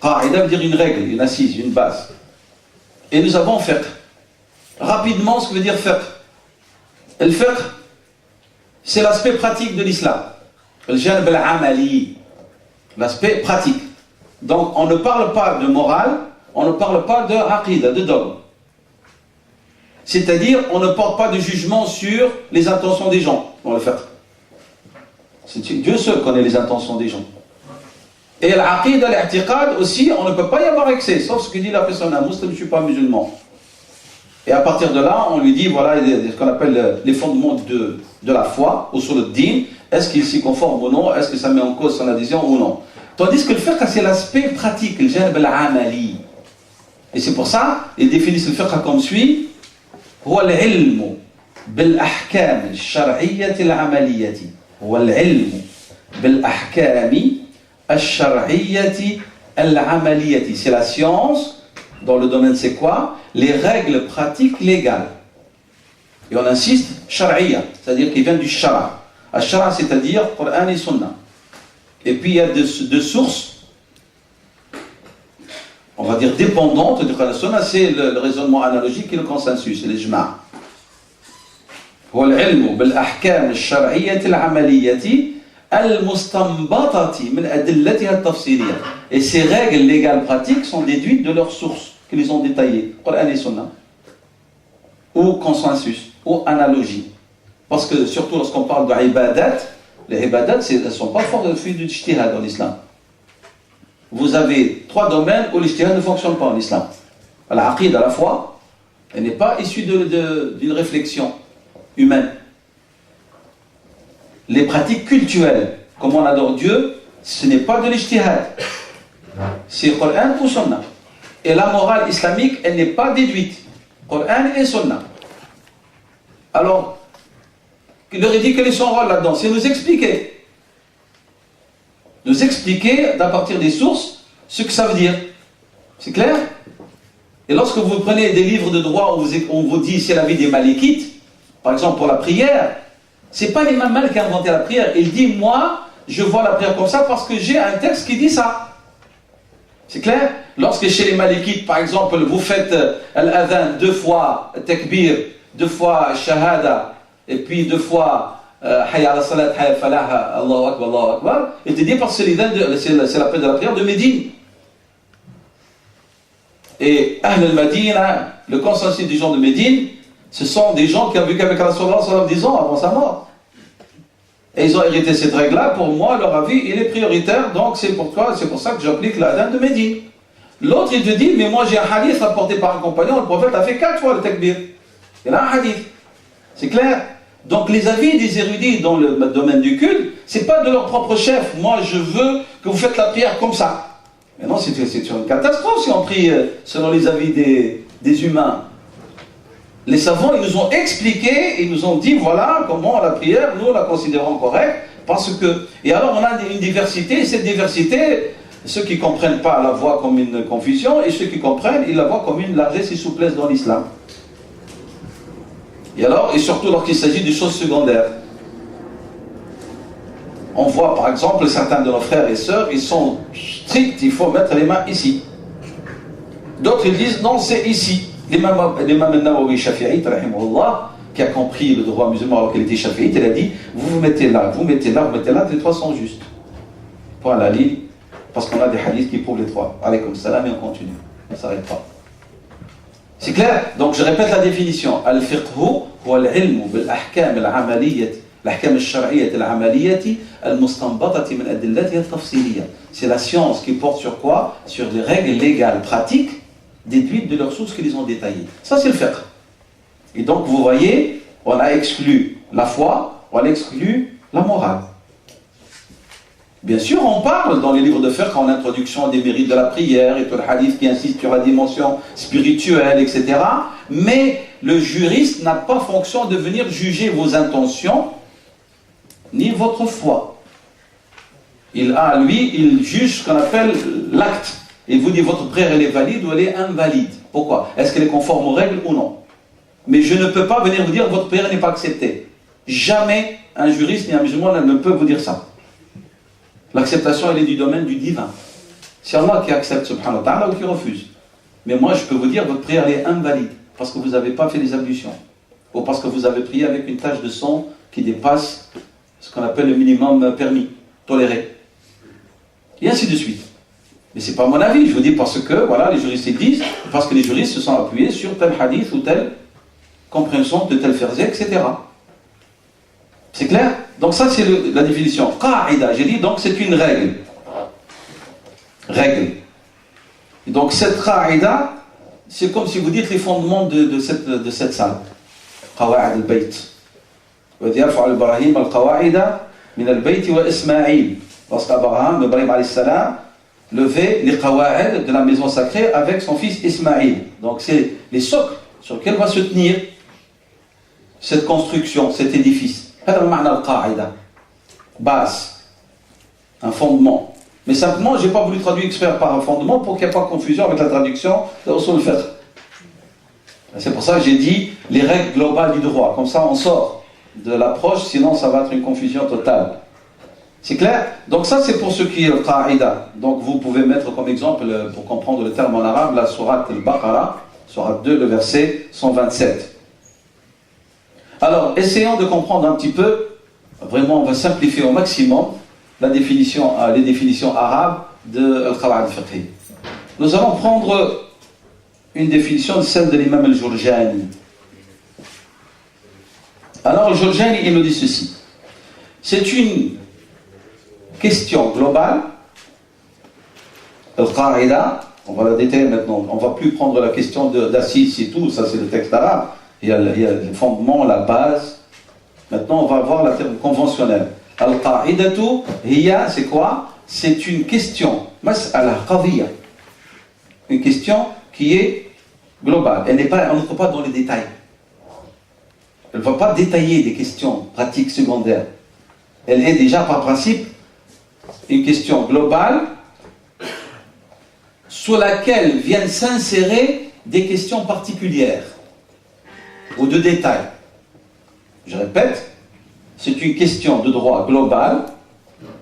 Qa'ida veut dire une règle, une assise, une base. Et nous avons fiqh. Rapidement, ce que veut dire fiqh. Le fiqh, c'est l'aspect pratique de l'islam. Le janb al-amali, l'aspect pratique. Donc on ne parle pas de morale, on ne parle pas de aqida, de dogme. C'est-à-dire, on ne porte pas de jugement sur les intentions des gens dans le fiqh. Dieu seul connaît les intentions des gens. Et l'aqida, l'i'tiqad aussi, on ne peut pas y avoir excès, sauf ce que dit la personne, un musulman, je ne suis pas musulman. Et à partir de là, on lui dit, voilà, ce qu'on appelle les fondements de la foi, ou sur le din, est-ce qu'il s'y conforme ou non, est-ce que ça met en cause son adhésion ou non. Tandis que le fiqh, c'est l'aspect pratique, le janb al-amali. Et c'est pour ça, ils définissent le fiqh comme suit. هو العلم بالأحكام الشرعية العملية هو العلم بالأحكام الشرعية العملية. C'est la science, dans le domaine c'est quoi? Les règles pratiques légales. Et on insiste, shar'iyya, c'est-à-dire qu'il vient du shara. Al-shara, c'est-à-dire Coran et Sunna. Et puis il y a deux sources, on va dire dépendantes du Coran et Sunna, c'est le raisonnement analogique et le consensus, c'est l'ijma'. هو العلم بالأحكام الشرعية العملية المستنبطة من أدلتها التفصيلية. Et ces règles légales pratiques sont déduites de leurs sources qu'ils ont détaillées, Coran et Sunna, ou consensus, ou analogie. Parce que surtout lorsqu'on parle d'ibadat, les ibadat, elles ne sont pas fortes de fruits du ijtihad dans l'islam. Vous avez 3 domaines où l'ijtihad ne fonctionne pas en islam. L'aqid, à la foi, elle n'est pas issue d'une réflexion humaine. Les pratiques cultuelles, comme on adore Dieu, ce n'est pas de l'ijtihad. C'est Coran ou Sunna. Et la morale islamique, elle n'est pas déduite. Coran et Sunna. Alors, il aurait dit quel est son rôle là-dedans? C'est nous expliquer. Nous expliquer, à partir des sources, ce que ça veut dire. C'est clair? Et lorsque vous prenez des livres de droit où on vous dit c'est la vie des Malikites, par exemple pour la prière, c'est pas l'imam Malik qui a inventé la prière. Il dit, moi, je vois la prière comme ça parce que j'ai un texte qui dit ça. C'est clair? Lorsque chez les Malikites, par exemple, vous faites al-adhan 2 fois takbir, 2 fois shahada, et puis 2 fois hayya ala salat, hayya falah, Allahu akbar, Allahu akbar, il te dit parce que c'est la prière de la prière de Médine. Et Ahl al-Madina, le consensus des gens de Médine, ce sont des gens qui ont vécu avec Rasulullah 10 ans avant sa mort. Et ils ont hérité cette règle-là. Pour moi, leur avis, il est prioritaire. Donc c'est pour ça que j'applique l'adhan de Médine. L'autre, il te dit, mais moi j'ai un hadith rapporté par un compagnon, le prophète a fait 4 fois le takbir. Il a un hadith. C'est clair? Donc les avis des érudits dans le domaine du culte, c'est pas de leur propre chef. Moi, je veux que vous faites la prière comme ça. Mais non, c'est une catastrophe si on prie selon les avis des humains. Les savants, ils nous ont expliqué, ils nous ont dit, voilà comment la prière, nous la considérons correcte, parce que... Et alors on a une diversité, et cette diversité, Ceux qui ne comprennent pas la voient comme une confusion, et ceux qui comprennent, ils la voient comme une largesse et souplesse dans l'islam. Et surtout lorsqu'il s'agit de choses secondaires. On voit par exemple certains de nos frères et sœurs, ils sont stricts, il faut mettre les mains ici. D'autres ils disent non, c'est ici. L'imam al-Nawawi Shafi'i, qui a compris le droit musulman alors qu'il était Shafi'i, il a dit vous mettez là, vous mettez là, vous mettez là, les trois sont justes. Point à la ligne, parce qu'on a des hadiths qui prouvent les trois. Alaykoum salam et on continue. On ne s'arrête pas. C'est clair? Donc je répète la définition. Al-fiqhu huwa al-ilmu bil-ahkam al-amaliyat. الأحكام الشرعية العملية المستنبطة من أدلتها التفصيلية. C'est la science qui porte sur quoi? Sur des règles légales pratiques déduites de leurs sources qui les ont détaillées. Ça c'est le fiqh. Et donc vous voyez, on a exclu la foi, on a exclu la morale. Bien sûr, on parle dans les livres de fiqh en introduction des mérites de la prière et tout le hadith qui insiste sur la dimension spirituelle, etc. Mais le juriste n'a pas fonction de venir juger vos intentions ni votre foi. Il juge ce qu'on appelle l'acte. Il vous dit votre prière elle est valide ou elle est invalide. Pourquoi? Est-ce qu'elle est conforme aux règles ou non? Mais je ne peux pas venir vous dire votre prière n'est pas acceptée. Jamais un juriste ni un musulman ne peut vous dire ça. L'acceptation elle est du domaine du divin. C'est Allah qui accepte subhanahu wa ta'ala ou qui refuse. Mais moi je peux vous dire votre prière elle est invalide parce que vous n'avez pas fait les ablutions ou parce que vous avez prié avec une tache de sang qui dépasse ce qu'on appelle le minimum permis, toléré. Et ainsi de suite. Mais ce n'est pas mon avis, je vous dis parce que voilà, les juristes disent, parce que les juristes se sont appuyés sur tel hadith ou telle compréhension de tel verset, etc. C'est clair? Donc ça c'est la définition. Qa'ida, j'ai dit donc c'est une règle. Règle. Et donc cette qa'ida, c'est comme si vous dites les fondements de cette salle. Qawa'id al-bayt. وَإِذْ يَرْفَعُ إِبْرَاهِيمَ الْقَوَاعِدَ مِنَ الْبَيْتِ وَإِسْمَاعِيلَ. Lorsqu'Abraham, Ibrahim alayhi salam, levait les qawa'id de la maison sacrée avec son fils Ismaïl. Donc c'est les socles sur lesquels va se tenir cette construction, cet édifice. هذا معنى القاعدة. Base, un fondement. Mais simplement, je n'ai pas voulu traduire expert par un fondement pour qu'il n'y ait pas de confusion avec la traduction de Usul al-Fiqh. C'est pour ça que j'ai dit les règles globales du droit. Comme ça, on sort de l'approche, sinon ça va être une confusion totale. C'est clair? Donc ça, c'est pour ce qui est le qa'ida. Donc vous pouvez mettre comme exemple, pour comprendre le terme en arabe, la sourate al-Baqarah, sourate 2, le verset 127. Alors, essayons de comprendre un petit peu, vraiment on va simplifier au maximum, les définitions arabes de al-Qawa'id al-Fiqhi. Nous allons prendre une définition de celle de l'imam al-Jurjani. Alors, le Jurjani, il nous dit ceci. C'est une question globale, al-Qa'ida, on va la détailler maintenant, on ne va plus prendre la question d'assises et tout, ça c'est le texte arabe, il y a le fondement, la base. Maintenant, on va voir la terme conventionnelle. Al-Qa'idatu, hiya, c'est quoi? C'est une question, mas'ala qadiyya, une question qui est globale. On n'entre pas dans les détails. Elle ne va pas détailler des questions pratiques secondaires. Elle est déjà par principe une question globale sur laquelle viennent s'insérer des questions particulières ou de détails. Je répète, c'est une question de droit global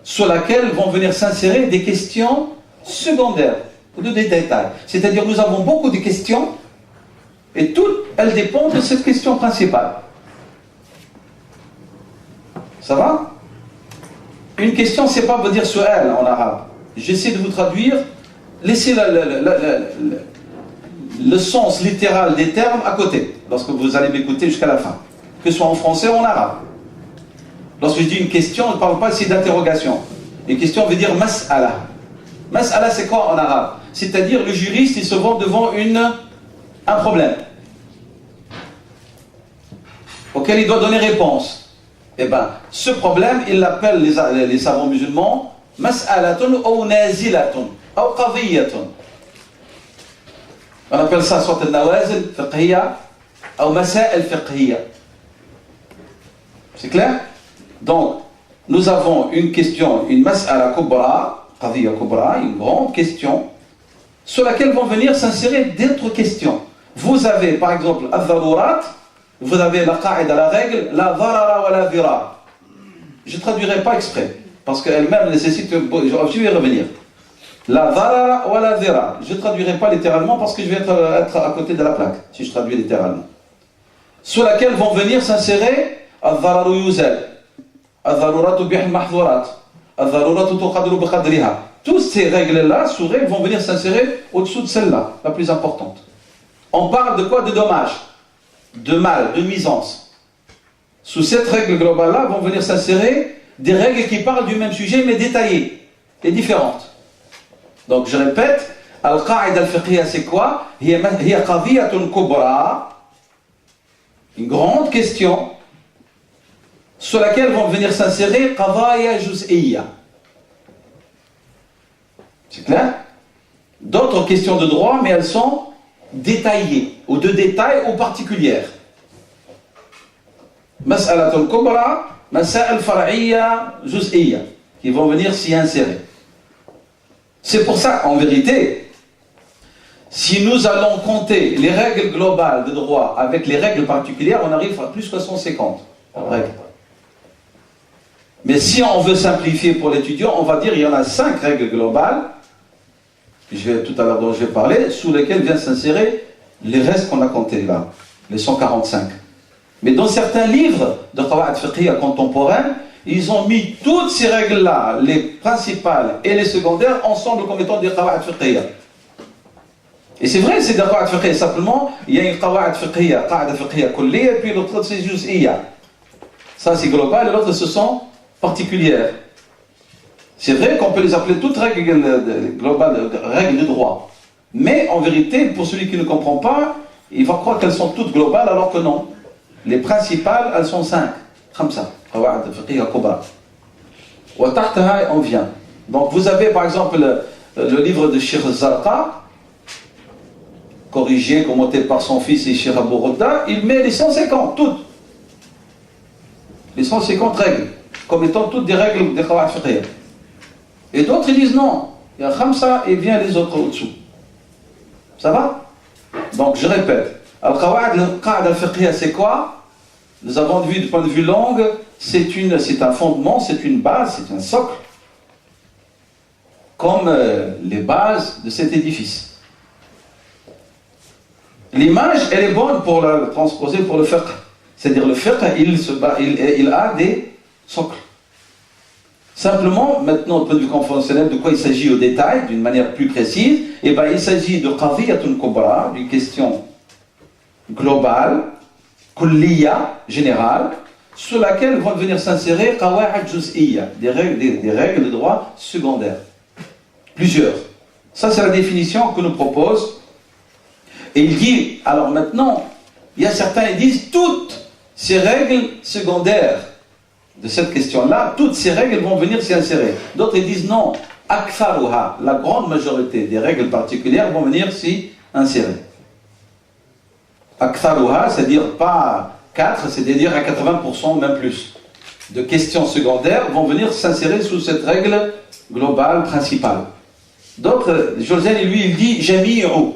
sur laquelle vont venir s'insérer des questions secondaires ou de détails. C'est-à-dire nous avons beaucoup de questions et toutes elles dépendent de cette question principale. Ça va? Une question, c'est pas vous dire su'al en arabe. J'essaie de vous traduire. Laissez le sens littéral des termes à côté, lorsque vous allez m'écouter jusqu'à la fin. Que ce soit en français ou en arabe. Lorsque je dis une question, je ne parle pas ici d'interrogation. Une question veut dire mas'ala. Mas'ala, c'est quoi en arabe? C'est-à-dire le juriste, il se vend devant un problème auquel il doit donner réponse. Eh bien, ce problème, il l'appelle les savants musulmans mas'alatun ou nazilatun ou qadiyatun. On appelle ça soit al-nawazil fiqhiyya ou masail fiqhiyya. C'est clair? Donc, nous avons une question, une mas'ala kubra, qadiyya kubra, une grande question, sur laquelle vont venir s'insérer d'autres questions. Vous avez par exemple al-dharurat, vous avez la qa'ida, la règle, la dharara wa la dhira. Je ne traduirai pas exprès, parce qu'elle-même nécessite, je vais y revenir. La dharara wa la dhira. Je ne traduirai pas littéralement parce que je vais être à côté de la plaque, si je traduis littéralement. Sur laquelle vont venir s'insérer al-dhararu yuzal, al-dharuratu bih al-mahdhurat, al-dharuratu tuqadru bi qadriha. Toutes ces règles-là, sous règles, vont venir s'insérer au-dessous de celle-là, la plus importante. On parle de quoi? De dommages, de mal, de nuisance. Sous cette règle globale-là vont venir s'insérer des règles qui parlent du même sujet mais détaillées et différentes. Donc je répète, al-qa'ida al-fiqhiyya c'est quoi? Hiya qadiyatun kubra, une grande question sur laquelle vont venir s'insérer qadaya juz'iyya. C'est clair? D'autres questions de droit, mais elles sont détaillées, ou de détails ou particulières. Mas'alatul kubra, mas'al far'iyya, juz'iyya, qui vont venir s'y insérer. C'est pour ça, en vérité, si nous allons compter les règles globales de droit avec les règles particulières, on arrive à plus que 150 règles. Mais si on veut simplifier pour l'étudiant, on va dire qu'il y en a 5 règles globales, tout à l'heure dont je vais parler, sous lesquelles viennent s'insérer les restes qu'on a comptés là, les 145. Mais dans certains livres de qawa'id fiqhiyya contemporains, ils ont mis toutes ces règles-là, les principales et les secondaires, ensemble comme étant des qawa'id fiqhiyya. Et c'est vrai, c'est des qawa'id fiqhiyya, simplement, il y a une qawa'id fiqhiyya, qa'ida fiqhiyya kulliyya, et puis l'autre c'est juz'iyya. Ça c'est global, et l'autre ce sont particulières. C'est vrai qu'on peut les appeler toutes règles globales, règles de droit. Mais en vérité, pour celui qui ne comprend pas, il va croire qu'elles sont toutes globales alors que non. Les principales, elles sont 5. Comme ça. On vient. Donc vous avez par exemple le livre de Cheikh Zarqa, corrigé, commenté par son fils et Cheikh Abou Rodda, il met les 150, toutes. Les 150 règles, comme étant toutes des règles des qawa'id fiqhiyya. Et d'autres ils disent non, il y a khamsa et bien les autres au-dessous. Ça va? Donc je répète, al-qawa'id al-fiqhiyya c'est quoi? Nous avons vu du point de vue langue, c'est un fondement, c'est une base, c'est un socle, comme les bases de cet édifice. L'image, elle est bonne pour la transposer pour le fiqh. C'est-à-dire le fiqh, il a des socles. Simplement, maintenant, au point de vue conventionnel, de quoi il s'agit au détail, d'une manière plus précise, et bien il s'agit de qadiyatun kubra, d'une question globale, kulliya, générale, sur laquelle vont venir s'insérer qawa'id juz'iyya, des règles de droit secondaires. Plusieurs. Ça, c'est la définition que nous propose. Et il dit, alors maintenant, il y a certains qui disent toutes ces règles secondaires de cette question-là, toutes ces règles vont venir s'y insérer. D'autres ils disent non, aktharuha, la grande majorité des règles particulières vont venir s'y insérer. Aktharuha, c'est-à-dire pas 4, c'est-à-dire à 80%, même plus, de questions secondaires vont venir s'insérer sous cette règle globale principale. D'autres, Josène, lui, il dit jami'u.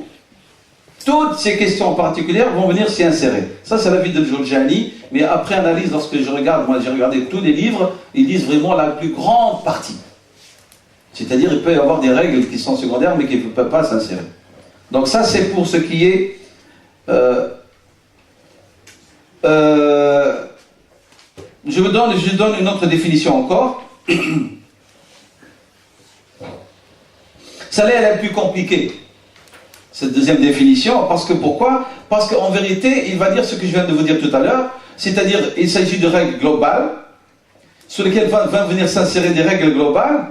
Toutes ces questions particulières vont venir s'y insérer. Ça, c'est l'avis de Jolzani, mais après analyse, lorsque je regarde, moi j'ai regardé tous les livres, ils disent vraiment la plus grande partie. C'est-à-dire, il peut y avoir des règles qui sont secondaires, mais qui ne peuvent pas s'insérer. Donc ça, c'est pour ce qui est... je donne une autre définition encore. Celle-là, elle est plus compliquée. Cette deuxième définition, parce que pourquoi? Parce qu'en vérité, il va dire ce que je viens de vous dire tout à l'heure, c'est-à-dire il s'agit de règles globales, sur lesquelles vont venir s'insérer des règles globales,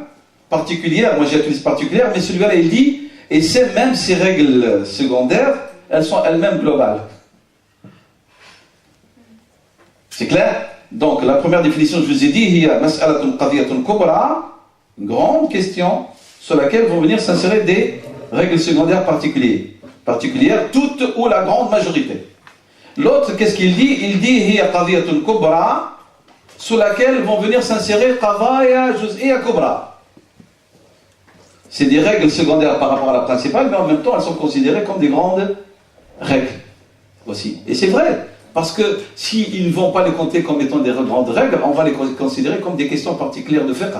particulières, moi j'utilise particulières, mais celui-là il dit, et c'est même ces règles secondaires, elles sont elles-mêmes globales. C'est clair? Donc la première définition, je vous ai dit, il y a mas'alatun qadiyatun kubra, une grande question, sur laquelle vont venir s'insérer des règles secondaires particulières, toutes ou la grande majorité. L'autre, qu'est-ce qu'il dit? Il dit hiya qadiyatun kubra, sous laquelle vont venir s'insérer qadaya juz'iyya kubra. C'est des règles secondaires par rapport à la principale, mais en même temps, elles sont considérées comme des grandes règles aussi. Et c'est vrai, parce que s'ils ne vont pas les compter comme étant des grandes règles, on va les considérer comme des questions particulières de fiqh.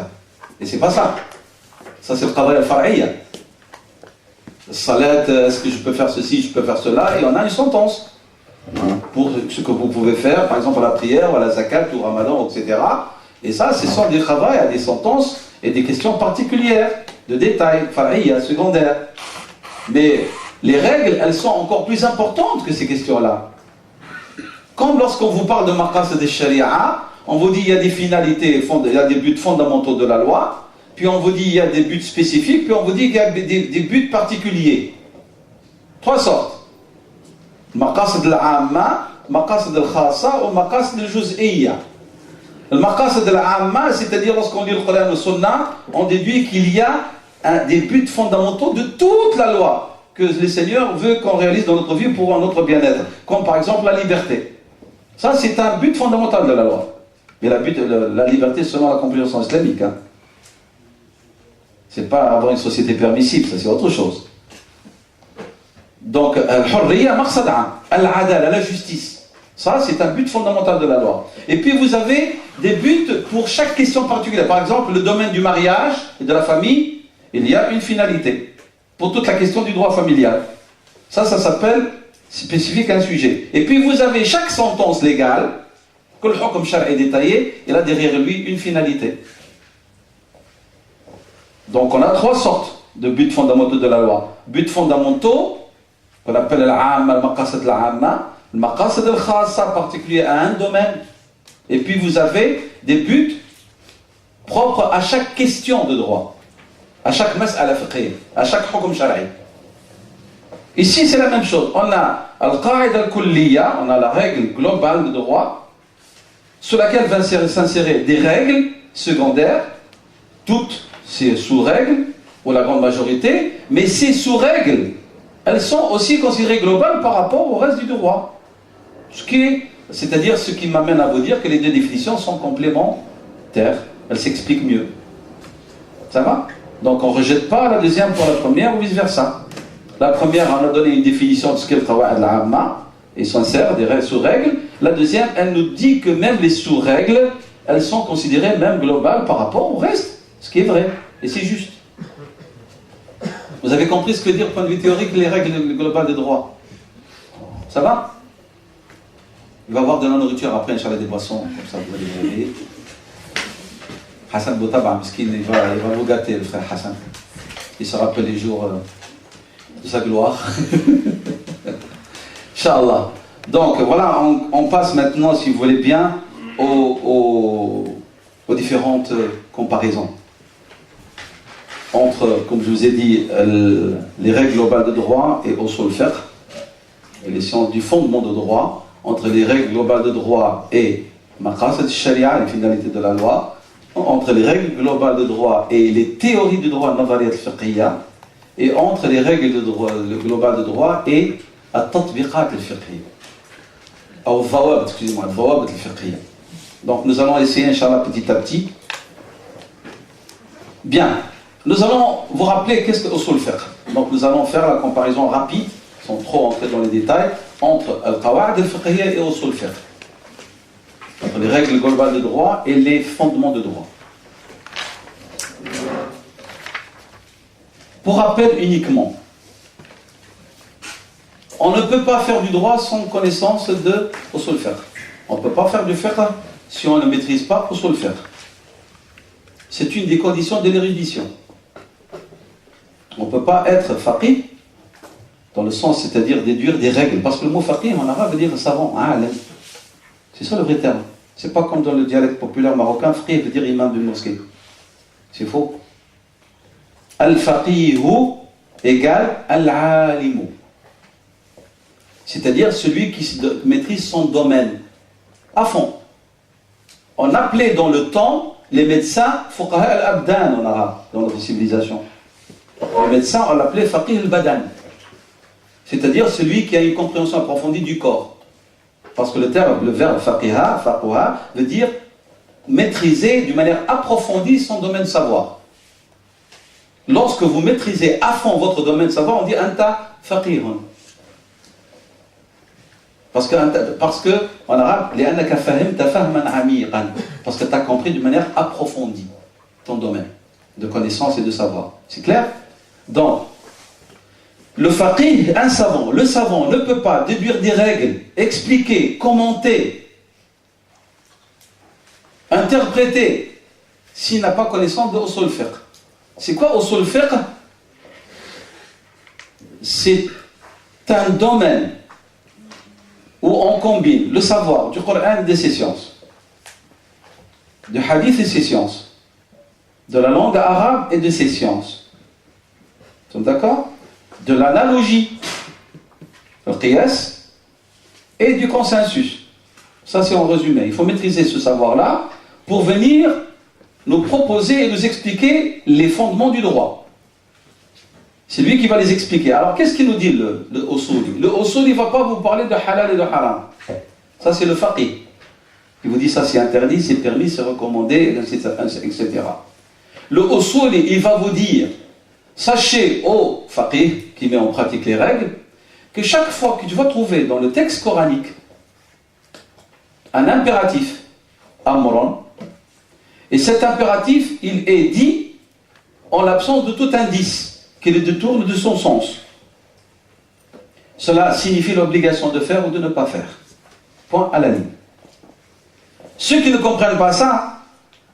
Et c'est pas ça. Ça, c'est le travail al-far'iyya. Salat, est-ce que je peux faire ceci, je peux faire cela, et on a une sentence pour ce que vous pouvez faire, par exemple à la prière, à la zakat, au ramadan, etc. Et ça, ce sont des travails à des sentences et des questions particulières, de détails, far'iyya, secondaires. Mais les règles, elles sont encore plus importantes que ces questions-là. Comme lorsqu'on vous parle de maqasid al-sharia, on vous dit il y a des finalités, il y a des buts fondamentaux de la loi, puis on vous dit il y a des buts spécifiques, puis on vous dit qu'il y a des buts particuliers. 3 sortes. Maqasid al-amma, maqasid al-khassa ou maqasid al-juz'iyya. Le maqasid al-amma, c'est-à-dire lorsqu'on lit le Coran et le Sunna, on déduit qu'il y a des buts fondamentaux de toute la loi que le Seigneur veut qu'on réalise dans notre vie pour notre bien-être. Comme par exemple la liberté. Ça, c'est un but fondamental de la loi. Mais la liberté selon la compréhension islamique. Hein. C'est pas avoir une société permissible, ça c'est autre chose. Donc, al-hurriya maqsad'an, al-adala, la justice. Ça, c'est un but fondamental de la loi. Et puis, vous avez des buts pour chaque question particulière. Par exemple, le domaine du mariage et de la famille, il y a une finalité. Pour toute la question du droit familial. Ça s'appelle spécifique un sujet. Et puis, vous avez chaque sentence légale, que le hukm shar'i détaillé, il a derrière lui une finalité. Donc, on a 3 sortes de buts fondamentaux de la loi. Buts fondamentaux, qu'on appelle al-amma, al-maqasid al-amma, le maqasid al-khassa particulier à un domaine. Et puis vous avez des buts propres à chaque question de droit, à chaque mas'ala fiqhiyya, à chaque hukm shar'i. Ici c'est la même chose. On a al-qa'ida al-kulliyya, on a la règle globale de droit, sur laquelle va s'insérer des règles secondaires, toutes ces sous-règles, ou la grande majorité, mais ces sous-règles, elles sont aussi considérées globales par rapport au reste du droit. C'est-à-dire ce qui m'amène à vous dire que les 2 définitions sont complémentaires. Elles s'expliquent mieux. Ça va? Donc on ne rejette pas la deuxième pour la première ou vice-versa. La première, on a donné une définition de ce qu'est le qawa'id al-amma, et s'insère des sous-règles. La deuxième, elle nous dit que même les sous-règles, elles sont considérées même globales par rapport au reste. Ce qui est vrai. Et c'est juste. Vous avez compris ce que veut dire, point de vue théorique, les règles globales de droit? Ça va? Il va y avoir de la nourriture après, Inch'Allah, des boissons, comme ça vous allez vous réveiller. Hassan Boutaba, Miskin, il va vous gâter, le frère Hassan. Il se rappelle les jours de sa gloire. Inch'Allah. Donc voilà, on passe maintenant, si vous voulez bien, aux différentes comparaisons. Entre, comme je vous ai dit, les règles globales de droit et usul fiqh, et les sciences du fondement de droit, entre les règles globales de droit et maqasid al-sharia, les finalités de la loi, entre les règles globales de droit et les théories du droit, nazariyat al-fiqhiyya, et entre les règles globales de droit et at-tatbiqat al-fiqhiyya. Ou al-dhawabit, excusez-moi, al-dhawabit al-fiqhiyya. Donc nous allons essayer, Inch'Allah, petit à petit. Bien. Nous allons vous rappeler qu'est-ce que usul fiqh. Donc nous allons faire la comparaison rapide, sans trop entrer dans les détails, entre al-qawa'id al-fiqhiyya et usul fiqh. Entre les règles globales de droit et les fondements de droit. Pour rappel uniquement, on ne peut pas faire du droit sans connaissance de usul fiqh. On ne peut pas faire du fiqh si on ne maîtrise pas usul fiqh. C'est une des conditions de l'érudition. On ne peut pas être faqih dans le sens, c'est-à-dire déduire des règles. Parce que le mot faqih en arabe veut dire savant, alim. C'est ça le vrai terme. C'est pas comme dans le dialecte populaire marocain, faqih veut dire imam d'une mosquée. C'est faux. Al-faqihu égale al-alimu. C'est-à-dire celui qui maîtrise son domaine à fond. On appelait dans le temps les médecins fuqaha al-abdan en arabe, dans notre civilisation. Les médecins, on l'appelait faqih al-badan. C'est-à-dire celui qui a une compréhension approfondie du corps. Parce que le verbe faqiha, faquha, veut dire maîtriser d'une manière approfondie son domaine de savoir. lorsque vous maîtrisez à fond votre domaine de savoir, on dit anta faqihun. Parce que en arabe, parce que tu as compris d'une manière approfondie ton domaine de connaissance et de savoir. C'est clair? Donc, le faqih, un savant, le savant ne peut pas déduire des règles, expliquer, commenter, interpréter, s'il n'a pas connaissance de usul fiqh. C'est quoi usul fiqh? C'est un domaine où on combine le savoir du Coran et de ses sciences, du hadith et ses sciences, de la langue arabe et de ses sciences. Vous sommes d'accord? De l'analogie, le qiyas et du consensus. Ça c'est en résumé. Il faut maîtriser ce savoir-là pour venir nous proposer et nous expliquer les fondements du droit. C'est lui qui va les expliquer. Alors qu'est-ce qu'il nous dit le usuli? Le usuli ne va pas vous parler de halal et de haram. Ça c'est le faqih. Il vous dit ça c'est interdit, c'est permis, c'est recommandé, etc. Le usuli, il va vous dire, sachez, ô faqih, qui met en pratique les règles, que chaque fois que tu vas trouver dans le texte coranique un impératif, amran, et cet impératif, il est dit en l'absence de tout indice qui le détourne de son sens. Cela signifie l'obligation de faire ou de ne pas faire. Point à la ligne. Ceux qui ne comprennent pas ça,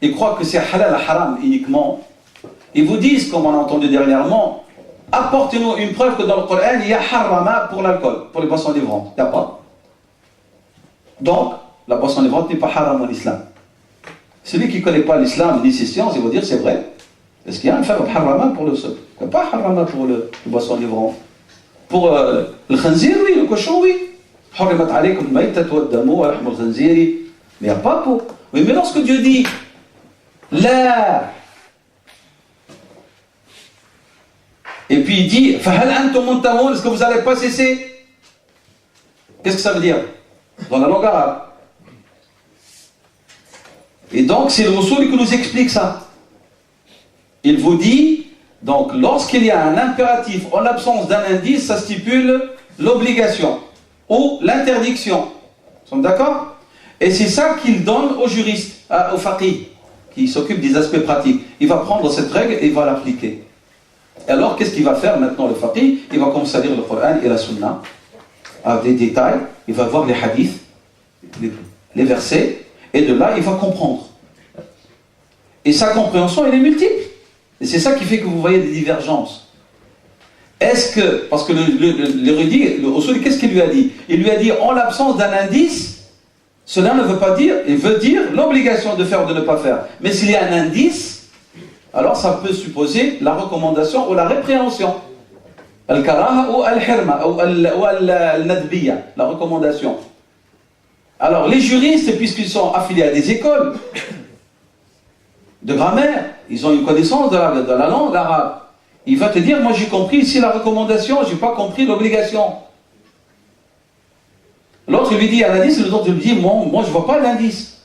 ils croient que c'est halal haram uniquement. Ils vous disent, comme on a entendu dernièrement, apportez-nous une preuve que dans le Coran, il y a harama pour l'alcool, pour les boissons livrantes. Il n'y a pas. Donc, la boisson livrante n'est pas haram en islam. Celui qui ne connaît pas l'islam ni ses sciences, il va dire c'est vrai. Est-ce qu'il y a un verbe harama pour le sol? Il n'y a pas harama pour le boisson livrant. Pour le khanzir, oui, le cochon, oui. حرمت عليكم الميتة والدم ولحم الخنزير. Mais il n'y a pas pour. Oui, mais lorsque Dieu dit là, et puis il dit فهل أنتم منتهون, est-ce que vous n'allez pas cesser? Qu'est-ce que ça veut dire dans la langue arabe? Et donc c'est le Rasoul qui nous explique ça. Il vous dit, donc lorsqu'il y a un impératif en l'absence d'un indice, ça stipule l'obligation ou l'interdiction. Nous sommes d'accord? Et c'est ça qu'il donne aux juristes, aux faqih, qui s'occupent des aspects pratiques. Il va prendre cette règle et il va l'appliquer. Alors qu'est-ce qu'il va faire maintenant le faqih? Il va commencer à lire le Coran et la Sunna, avec des détails, il va voir les hadiths, les versets, et de là il va comprendre. Et sa compréhension elle est multiple. Et c'est ça qui fait que vous voyez des divergences. Est-ce que, parce que l'érudit, le Usul, qu'est-ce qu'il lui a dit? Il lui a dit, en l'absence d'un indice, cela ne veut pas dire, il veut dire l'obligation de faire ou de ne pas faire. Mais s'il y a un indice, alors ça peut supposer la recommandation ou la répréhension. Al-karaha ou al-hirma ou al-nadbiya, la recommandation. Alors les juristes, puisqu'ils sont affiliés à des écoles de grammaire, ils ont une connaissance de la langue arabe. Il va te dire, moi j'ai compris ici la recommandation, j'ai pas compris l'obligation. L'autre lui dit un indice, l'autre lui dit, moi je vois pas l'indice.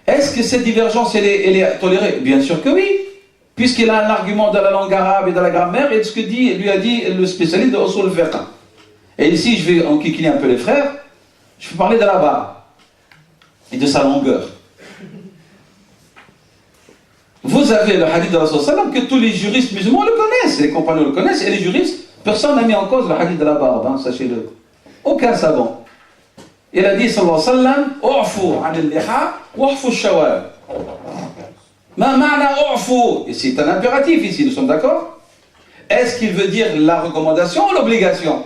Est-ce que cette divergence elle est tolérée? Bien sûr que oui, puisqu'il a un argument de la langue arabe et de la grammaire, et de ce que lui a dit le spécialiste de usul fiqh. Et ici je vais enquiquiner un peu les frères, je vais parler de la barre et de sa longueur. Vous avez le hadith de Rasul sallam que tous les juristes musulmans le connaissent, les compagnons le connaissent, et les juristes, personne n'a mis en cause le hadith de la barbe, hein, sachez-le. Aucun savant. Il a dit sallallahu alayhi wa sallam, u'fu 'an al-liha wa'fu ash-shawab. Ma ma'na u'fu? Et c'est un impératif ici, nous sommes d'accord? Est-ce qu'il veut dire la recommandation ou l'obligation?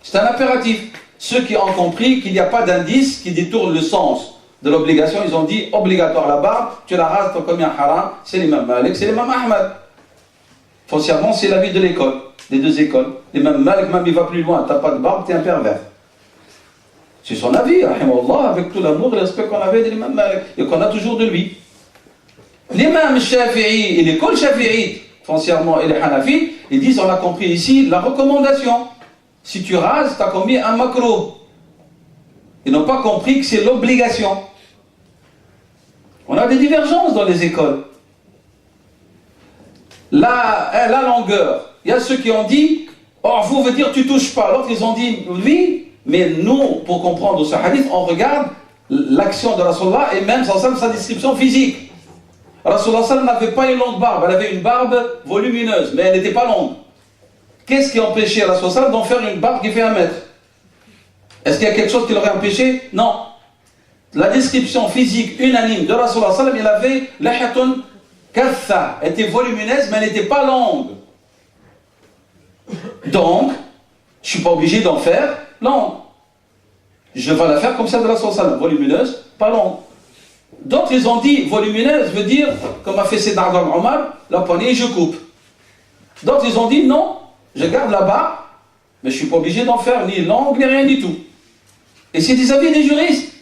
C'est un impératif. Ceux qui ont compris qu'il n'y a pas d'indice qui détourne le sens de l'obligation, ils ont dit obligatoire la barbe, tu la rases comme un haram, c'est l'imam Malik, c'est l'imam Ahmad. Foncièrement, c'est l'avis de l'école, des deux écoles. L'imam Malik, même il va plus loin, t'as pas de barbe, t'es un pervers. C'est son avis, rahimahullah, avec tout l'amour et le respect qu'on avait de l'imam Malik, et qu'on a toujours de lui. L'imam Shafi'i et l'école Shafi'i, foncièrement, et les Hanafi, ils disent, on a compris ici, la recommandation. Si tu rases, tu as commis un makruh. Ils n'ont pas compris que c'est l'obligation. On a des divergences dans les écoles. la longueur. Il y a ceux qui ont dit, orfou veut dire tu touches pas. L'autre ils ont dit oui, mais nous, pour comprendre ce hadith, on regarde l'action de Rasulullah et même sa description physique. Rasulullah n'avait pas une longue barbe, elle avait une barbe volumineuse, mais elle n'était pas longue. Qu'est-ce qui empêchait Rasulullah d'en faire une barbe qui fait 1 mètre? Est-ce qu'il y a quelque chose qui l'aurait empêché? Non. La description physique unanime de Rasulullah, il avait lahatun katha, elle était volumineuse, mais elle n'était pas longue. Donc, je ne suis pas obligé d'en faire longue. Je vais la faire comme celle de Rasulullah, volumineuse, pas longue. D'autres, ils ont dit volumineuse veut dire, comme a fait Sayyidina Omar, la poignée, je coupe. D'autres, ils ont dit non, je garde la barbe, mais je ne suis pas obligé d'en faire ni longue, ni rien du tout. Et c'est des avis des juristes.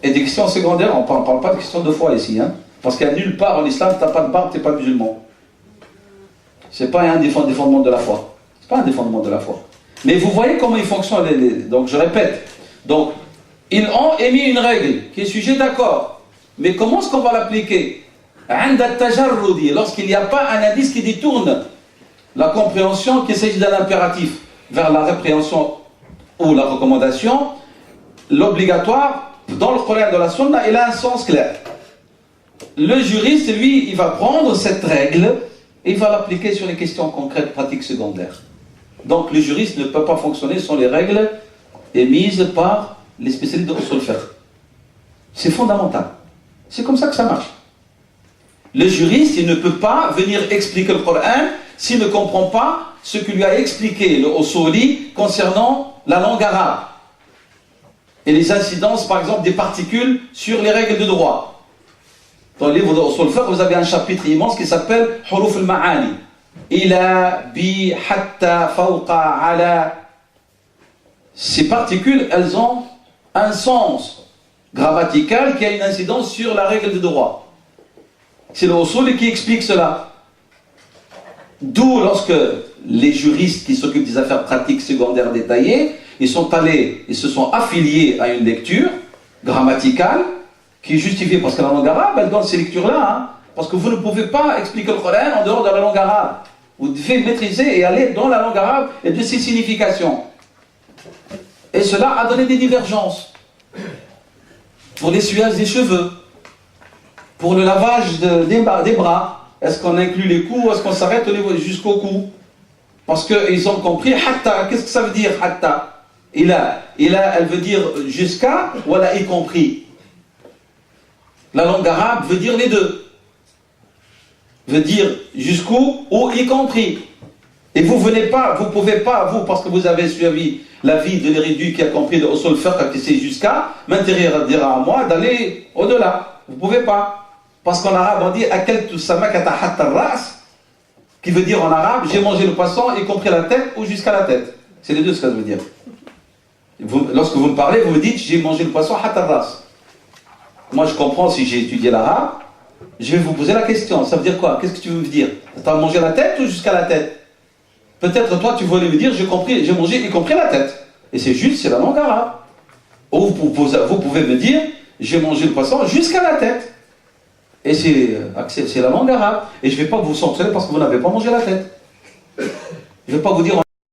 Et des questions secondaires, on ne parle pas de questions de foi ici, hein, parce qu'il n'y a nulle part en islam, tu n'as pas de barbe, tu n'es pas musulman. Ce n'est pas un des fondements de la foi. Ce n'est pas un des fondements de la foi. Mais vous voyez comment ils fonctionnent. Donc je répète. Donc, ils ont émis une règle qui est sujet d'accord. Mais comment est-ce qu'on va l'appliquer? Lorsqu'il n'y a pas un indice qui détourne la compréhension qu'il s'agit d'un impératif vers la répréhension ou la recommandation, l'obligatoire, dans le Coran et dans la Sunna, il a un sens clair. Le juriste, lui, il va prendre cette règle et il va l'appliquer sur les questions concrètes, pratiques, secondaires. Donc le juriste ne peut pas fonctionner sans les règles émises par les spécialistes de usul fiqh. C'est fondamental. C'est comme ça que ça marche. Le juriste, il ne peut pas venir expliquer le Coran s'il ne comprend pas ce que lui a expliqué le usuli concernant la langue arabe et les incidences, par exemple, des particules sur les règles de droit. Dans le livre de usul fiqh, vous avez un chapitre immense qui s'appelle Huruf al-Ma'ani. Ila, bi, hatta, fawqa, ala. Ces particules, elles ont un sens grammatical qui a une incidence sur la règle de droit. C'est le usul qui explique cela. D'où, lorsque les juristes qui s'occupent des affaires pratiques secondaires détaillées, ils se sont affiliés à une lecture grammaticale qui est justifiée parce que la langue arabe, elle donne ces lectures-là. Hein, parce que vous ne pouvez pas expliquer le Coran en dehors de la langue arabe. Vous devez maîtriser et aller dans la langue arabe et de ses significations. Et cela a donné des divergences. Pour l'essuyage des cheveux, pour le lavage des bras, est-ce qu'on inclut les coups ou est-ce qu'on s'arrête jusqu'au cou? Parce qu'ils ont compris, hatta, qu'est-ce que ça veut dire, hatta? Elle veut dire jusqu'à ou elle a y compris. La langue arabe veut dire les deux. Veut dire jusqu'où ou y compris. Et vous pouvez pas, vous, parce que vous avez suivi la vie de l'éridu qui a compris de usul fiqh qui c'est jusqu'à, m'interdire à moi d'aller au-delà. Vous ne pouvez pas. Parce qu'en arabe on dit akaltu samakata hatta ras, qui veut dire en arabe j'ai mangé le poisson y compris la tête ou jusqu'à la tête. C'est les deux ce que ça veut dire. Lorsque vous me parlez, vous me dites j'ai mangé le poisson hatta ras. Moi je comprends si j'ai étudié l'arabe, je vais vous poser la question. Ça veut dire quoi? Qu'est-ce que tu veux me dire? Tu as mangé la tête ou jusqu'à la tête? Peut-être toi tu voulais me dire j'ai mangé y compris la tête. Et c'est juste, c'est la langue arabe. Ou vous pouvez me dire j'ai mangé le poisson jusqu'à la tête. Et c'est la langue arabe. Et je ne vais pas vous sanctionner parce que vous n'avez pas mangé la tête. Je ne vais pas vous dire